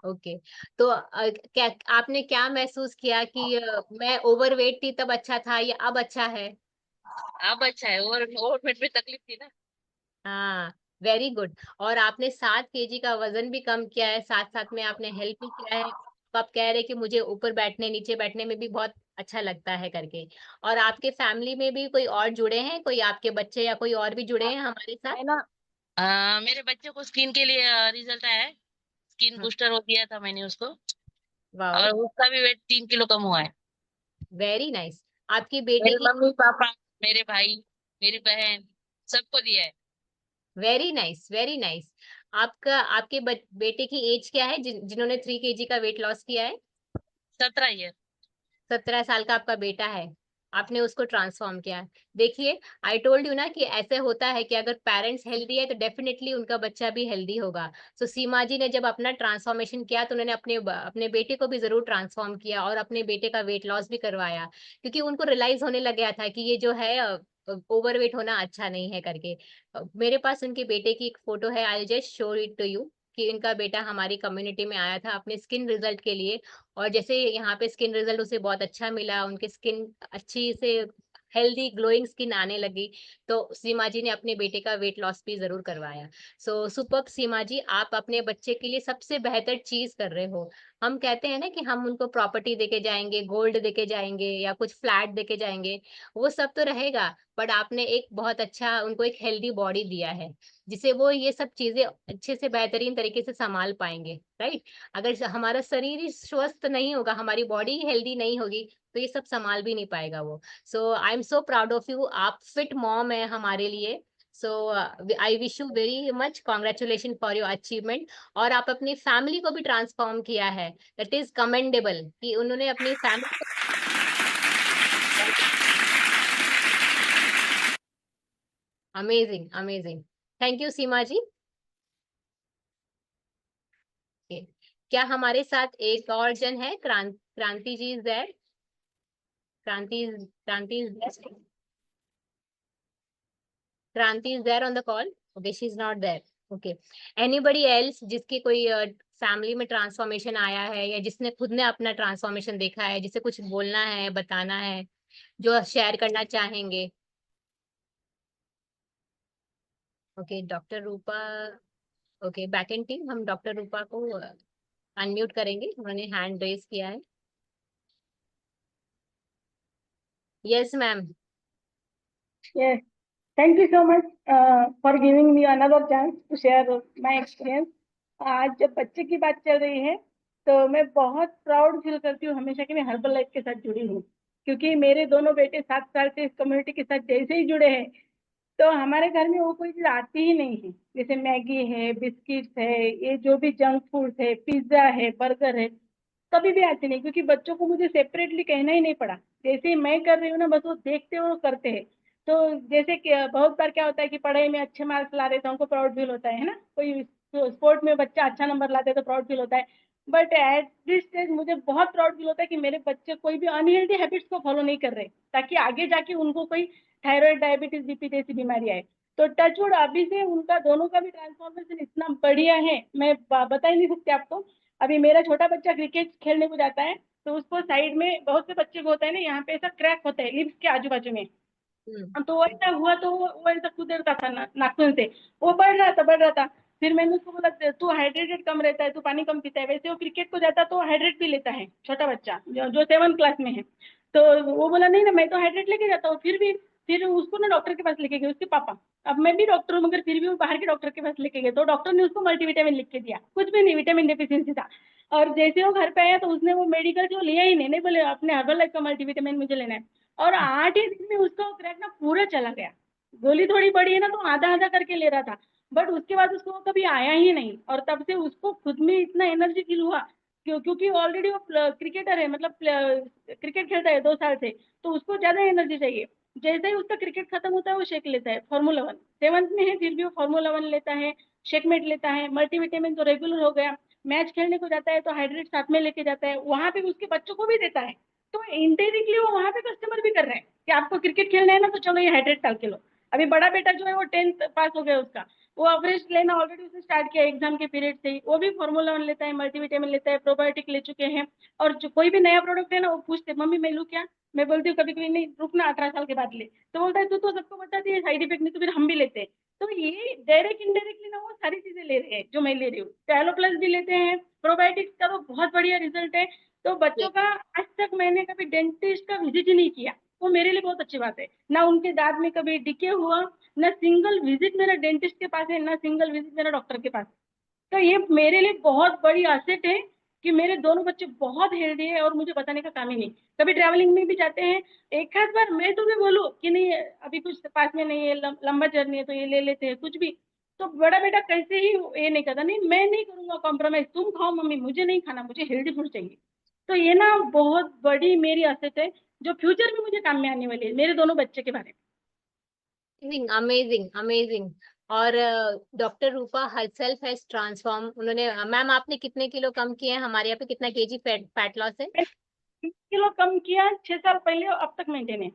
okay. तो क्या आपने क्या महसूस किया कि मैं ओवरवेट थी तब अच्छा था या अब अच्छा है? अब अच्छा है। और ओवरवेट में तकलीफ थी ना। हाँ, वेरी गुड। और आपने 7 केजी का वज़न भी कम किया है, साथ-साथ में आपने हेल्प भी किया है। तो आप कह रहे हैं कि मुझे ऊपर बैठने, नीचे बैठने में भी बहुत अच्छा लगता है करके। और आपके फैमिली में भी कोई और जुड़े हैं? कोई आपके बच्चे या कोई और भी जुड़े हैं हमारे साथ? है ना। मेरे बच्चे को स्किन के लिए रिजल्ट आया है। स्किन हाँ, बूस्टर वो दिया था मैंने उसको। वाओ! और उसका भी वेट 3 किलो कम हुआ है। Very nice. आपकी बेटे मेरे की मम्मी पापा, मेरे भाई, मेरी बहन, सबको दिया है। Very nice, very nice. आपका आपके बेटे की एज क्या है जिन्होंने 3 केजी का वेट लॉस किया है? 17 ईयर। 17 साल का आपका बेटा है। आपने उसको ट्रांसफॉर्म किया। देखिए, आई टोल्ड यू ना कि ऐसे होता है कि अगर पेरेंट्स हेल्दी है तो डेफिनेटली उनका बच्चा भी हेल्दी होगा। सो सीमा जी ने जब अपना ट्रांसफॉर्मेशन किया तो उन्होंने अपने बेटे को भी ज़रूर ट्रांसफॉर्म किया और अपने बेटे का वेट लॉस भी करवाया, क्योंकि उनको रियलाइज़ होने लग गया था कि ये जो है ओवरवेट होना अच्छा नहीं है करके। मेरे पास उनके बेटे की एक फ़ोटो है, I will just show it to you कि इनका बेटा हमारी कम्युनिटी में आया था अपने स्किन रिज़ल्ट के लिए, और जैसे यहाँ पे स्किन रिजल्ट उसे बहुत अच्छा मिला, उनकी स्किन अच्छी से हेल्दी ग्लोइंग स्किन आने लगी, तो सीमा जी ने अपने बेटे का वेट लॉस भी ज़रूर करवाया। सो सुपर्ब सीमा जी, आप अपने बच्चे के लिए सबसे बेहतर चीज़ कर रहे हो। हम कहते हैं ना कि हम उनको प्रॉपर्टी देके जाएँगे, गोल्ड देके जाएँगे या कुछ फ्लैट देके जाएँगे, वो सब तो रहेगा, बट आपने एक बहुत अच्छा उनको एक हेल्दी बॉडी दिया है, जिससे वो ये सब चीज़ें अच्छे से बेहतरीन तरीके से सँभाल पाएँगे, राइट? अगर हमारा शरीर ही स्वस्थ नहीं होगा, हमारी बॉडी ही हेल्दी नहीं होगी, तो ये सब सँभाल भी नहीं पाएगा वो। So I am so proud of you, आप फिट मॉम हैं हमारे लिए। So I wish you very much congratulation for your achievement, और आप अपनी फैमिली को भी ट्रांसफॉर्म किया है, दैट इज़ कमेंडेबल कि उन्होंने अपनी फैमिली को। Amazing, amazing. Thank you Seema ji. Okay. क्या हमारे साथ एक और जन है? Kranti ji is there? Kranti is there? Kranti is there on the call? Okay, she's not there. Okay. Anybody else जिसकी कोई फैमिली में ट्रांसफॉर्मेशन आया है या जिसने खुद ने अपना ट्रांसफॉर्मेशन देखा है, जिसे कुछ बोलना है, बताना है, जो शेयर करना चाहेंगे? Okay, doctor Rupa. Okay, back and team, हम डॉक्टर रूपा को अनम्यूट करेंगे, उन्होंने हैंड रेज किया है। Yes ma'am. Yes, thank you so much for giving me another chance to share my experience. आज जब बच्चे की बात चल रही है तो मैं बहुत प्राउड फील करती हूँ हमेशा कि मैं हर्बल लाइफ के साथ जुड़ी हूँ, क्योंकि मेरे दोनों बेटे 7 साल से इस कम्युनिटी के साथ जैसे ही जुड़े हैं तो हमारे घर में वो कोई चीज आती ही नहीं है। जैसे मैगी है, बिस्किट्स है, ये जो भी जंक फूड है, पिज्जा है, बर्गर है, कभी भी आती नहीं, क्योंकि बच्चों को मुझे सेपरेटली कहना ही नहीं पड़ा। जैसे ही मैं कर रही हूँ ना, बस वो देखते हैं, वो करते हैं। तो जैसे कि बहुत बार क्या होता है कि पढ़ाई में अच्छे मार्क्स ला रहे तो हमको प्राउड फील होता है ना, कोई स्पोर्ट में बच्चा अच्छा नंबर लाते हैं तो प्राउड फील होता है। बट एट दिस स्टेज मुझे बहुत प्राउड फील होता है कि मेरे बच्चे कोई भी अनहेल्दी हैबिट्स को फॉलो नहीं कर रहे, ताकि आगे जाके उनको कोई थायराइड, डायबिटीज, बीपी जैसी बीमारी आए। तो टचवुड अभी से उनका दोनों का भी ट्रांसफॉर्मेशन इतना बढ़िया है, मैं बता ही नहीं सकती आपको। अभी मेरा छोटा बच्चा क्रिकेट खेलने को जाता है तो उसको साइड में बहुत से बच्चे को होता है ना, यहाँ पे ऐसा क्रैक होता है लिप्स के आजू बाजू में। तो वो ऐसा हुआ तो वो ऐसा कुदेरता था नाखून से, वो बढ़ रहा था। फिर मैंने उसको बोला तू हाइड्रेटेड कम रहता है, तू पानी कम पीता है। वैसे वो क्रिकेट को जाता तो हाइड्रेट भी लेता है, छोटा बच्चा जो 7 क्लास में है। तो वो बोला नहीं ना, मैं तो हाइड्रेट लेके जाता हूँ। फिर उसको ना डॉक्टर के पास लेके गए उसके पापा। अब मैं भी डॉक्टर हूँ मगर फिर भी वो बाहर के डॉक्टर के पास लेके गए, तो डॉक्टर ने उसको मल्टीविटामिन लिख के दिया, कुछ भी नहीं, विटामिन डेफिशिएंसी था। और जैसे वो घर पे आया तो उसने वो मेडिकल जो लिया ही नहीं बोले अपने हर्बल लाइफ का मल्टीविटामिन मुझे लेना है। और 8 ही दिन में उसका क्रैक ना पूरा चला गया। गोली थोड़ी बड़ी है ना, तो आधा आधा करके ले रहा था, बट उसके बाद उसको कभी आया ही नहीं। और तब से उसको खुद में इतना एनर्जी फील हुआ, क्योंकि ऑलरेडी वो क्रिकेटर है, मतलब क्रिकेट खेलता है 2 साल से, तो उसको ज्यादा एनर्जी चाहिए। जैसे ही उसका क्रिकेट खत्म होता है वो शेक लेता है, फार्मूला 1 7th में है फिर भी वो फार्मूला 1 लेता है, शेकमेट लेता है, मल्टीविटामिन तो रेगुलर हो गया। मैच खेलने को जाता है तो हाइड्रेट साथ में लेके जाता है, वहां पे उसके बच्चों को भी देता है। तो इनडायरेक्टली वो वहां पे कस्टमर भी कर रहे हैं कि आपको क्रिकेट खेलना है ना, तो चलो ये हाइड्रेट डाल के लो। अभी बड़ा बेटा जो है वो 10th पास हो गया उसका, वो एवरेज लेना ऑलरेडी उसने स्टार्ट किया एग्जाम के पीरियड से ही। वो भी फार्मूला 1 लेता है, मल्टीविटामिन लेता है, प्रोबायोटिक ले चुके हैं। और जो कोई भी नया प्रोडक्ट है ना, वो पूछते मम्मी मैं लूँ क्या। मैं बोलती हूँ कभी कभी नहीं, रुकना 18 साल के बाद ले। तो बोलता है तू तो सबको बताती है साइड इफेक्ट नहीं, तो फिर हम भी लेते हैं। तो ये डायरेक्ट इनडायरेक्टली ना वो सारी चीजें ले रहे हैं जो मैं ले रही हूँ। टैलो प्लस भी लेते हैं, प्रोबायोटिक्स का तो बहुत बढ़िया रिजल्ट है। तो बच्चों का आज तक मैंने कभी डेंटिस्ट का विजिट ही नहीं किया, वो मेरे लिए बहुत अच्छी बात है। ना उनके दांत में कभी डिके हुआ, ना सिंगल विजिट मेरा डेंटिस्ट के पास है, ना सिंगल विजिट मेरा डॉक्टर के पास। तो ये मेरे लिए बहुत बड़ी असेट है कि मेरे दोनों बच्चे बहुत हेल्दी है और मुझे बताने का काम ही नहीं। कभी ट्रैवलिंग में भी जाते हैं, एक आध बार मैं तुम्हें बोलूं कि नहीं अभी कुछ पास में नहीं है, लंबा जर्नी है तो ये ले लेते हैं कुछ भी, तो बड़ा बेटा कैसे ही ये नहीं करता, नहीं मैं नहीं करूंगा कॉम्प्रोमाइज, तुम खाओ मम्मी, मुझे नहीं खाना, मुझे हेल्दी फूड चाहिए। तो ये ना बहुत बड़ी मेरी असेट है जो फ्यूचर में मुझे काम में आने वाली है, मेरे दोनों बच्चे के बारे में। Amazing amazing. और doctor Rupa herself has transform. उन्होंने मैम आपने कितने किलो कम किए हैं? हमारे यहाँ पे कितना केजी फैट लॉस है? 30 किलो कम किया 6 साल पहले, अब तक मेंटेन है।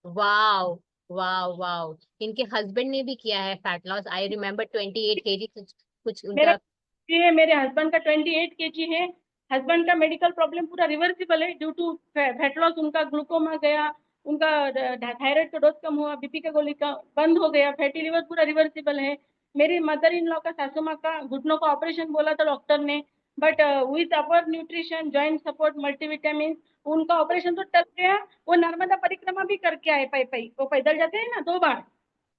Wow wow wow. इनके हस्बैंड ने भी किया है fat loss. I remember 28 KG कुछ कुछ मेरा उनका। ये मेरे हस्बैंड का 28 kg है। हस्बैंड का मेडिकल प्रॉब्लम पूरा रिवर्सिबल है ड्यू टू फैट लॉस। उनका ग्लूकोमा गया, उनका थायराइड का डोज कम हुआ, बीपी का गोली का बंद हो गया, फैटी लिवर पूरा रिवर्सिबल है। मेरी मदर इन लॉ का, सासू माँ का घुटनों का ऑपरेशन बोला था डॉक्टर ने, but with our nutrition, joint support, multivitamin, उनका ऑपरेशन तो टल गया। वो नर्मदा परिक्रमा भी करके आए, पाई पाई वो पैदल जाते हैं ना 2 बार।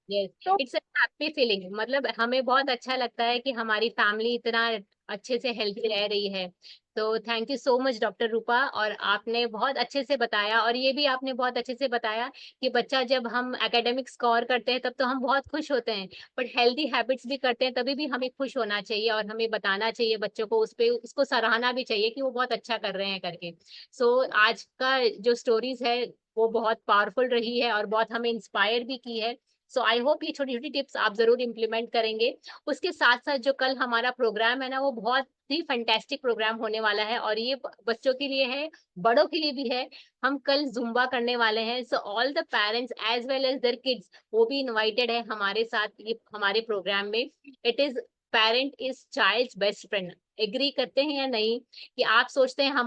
यस, तो इट्स अ हैप्पी फीलिंग। मतलब हमें बहुत अच्छा लगता है कि हमारी फैमिली इतना अच्छे से हेल्थी रह रही है। तो thank you so much doctor Rupa. और आपने बहुत अच्छे से बताया, और ये भी आपने बहुत अच्छे से बताया कि बच्चा जब हम एकेडमिक स्कोर करते हैं तब तो हम बहुत खुश होते हैं, बट हेल्दी हैबिट्स भी करते हैं तभी भी हमें खुश होना चाहिए, और हमें बताना चाहिए बच्चों को, उस पे उसको सराहना भी चाहिए कि वो बहुत अच्छा कर रहे हैं करके। सो आज का जो स्टोरीज है वो बहुत पावरफुल रही है और बहुत हमें इंस्पायर भी की है। सो आई होप ये छोटी छोटी टिप्स आप जरूर इम्प्लीमेंट करेंगे। उसके साथ साथ जो कल हमारा प्रोग्राम है ना, वो बहुत ही फैंटास्टिक प्रोग्राम होने वाला है, और ये बच्चों के लिए है, बड़ों के लिए भी है। हम कल जुम्बा करने वाले हैं। So all the parents as well as their kids, वो भी इनवाइटेड है हमारे साथ ये हमारे प्रोग्राम में। It is parent is child best friend. Agree करते हैं या नहीं? कि आप सोचते हैं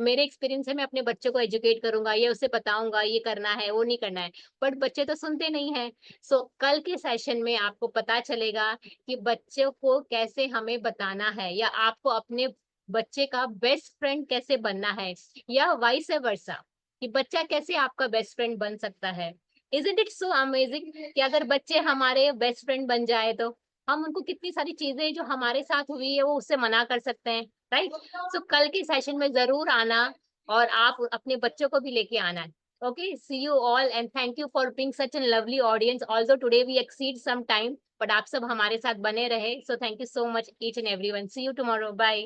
मेरे एक्सपीरियंस है, मैं अपने बच्चों को एजुकेट करूंगा, ये उसे बताऊंगा, ये करना है वो नहीं करना है, बट बच्चे तो सुनते नहीं है। सो कल के सेशन में आपको पता चलेगा कि बच्चों को कैसे हमें बताना है, या आपको अपने बच्चे का बेस्ट फ्रेंड कैसे बनना है, या वाइस वर्सा, कि बच्चा कैसे आपका बेस्ट फ्रेंड बन सकता है। इजंट इट सो अमेजिंग कि अगर बच्चे हमारे बेस्ट फ्रेंड बन जाए तो हम उनको कितनी सारी चीजें जो हमारे साथ हुई है वो उससे मना कर सकते हैं, राइट? सो कल के सेशन में जरूर आना, और आप अपने बच्चों को भी लेके आना है। Okay, see you all and thank you for being such a lovely audience. Although today we exceed some time, but आप सब हमारे साथ बने रहे. So thank you so much each and everyone. See you tomorrow. Bye.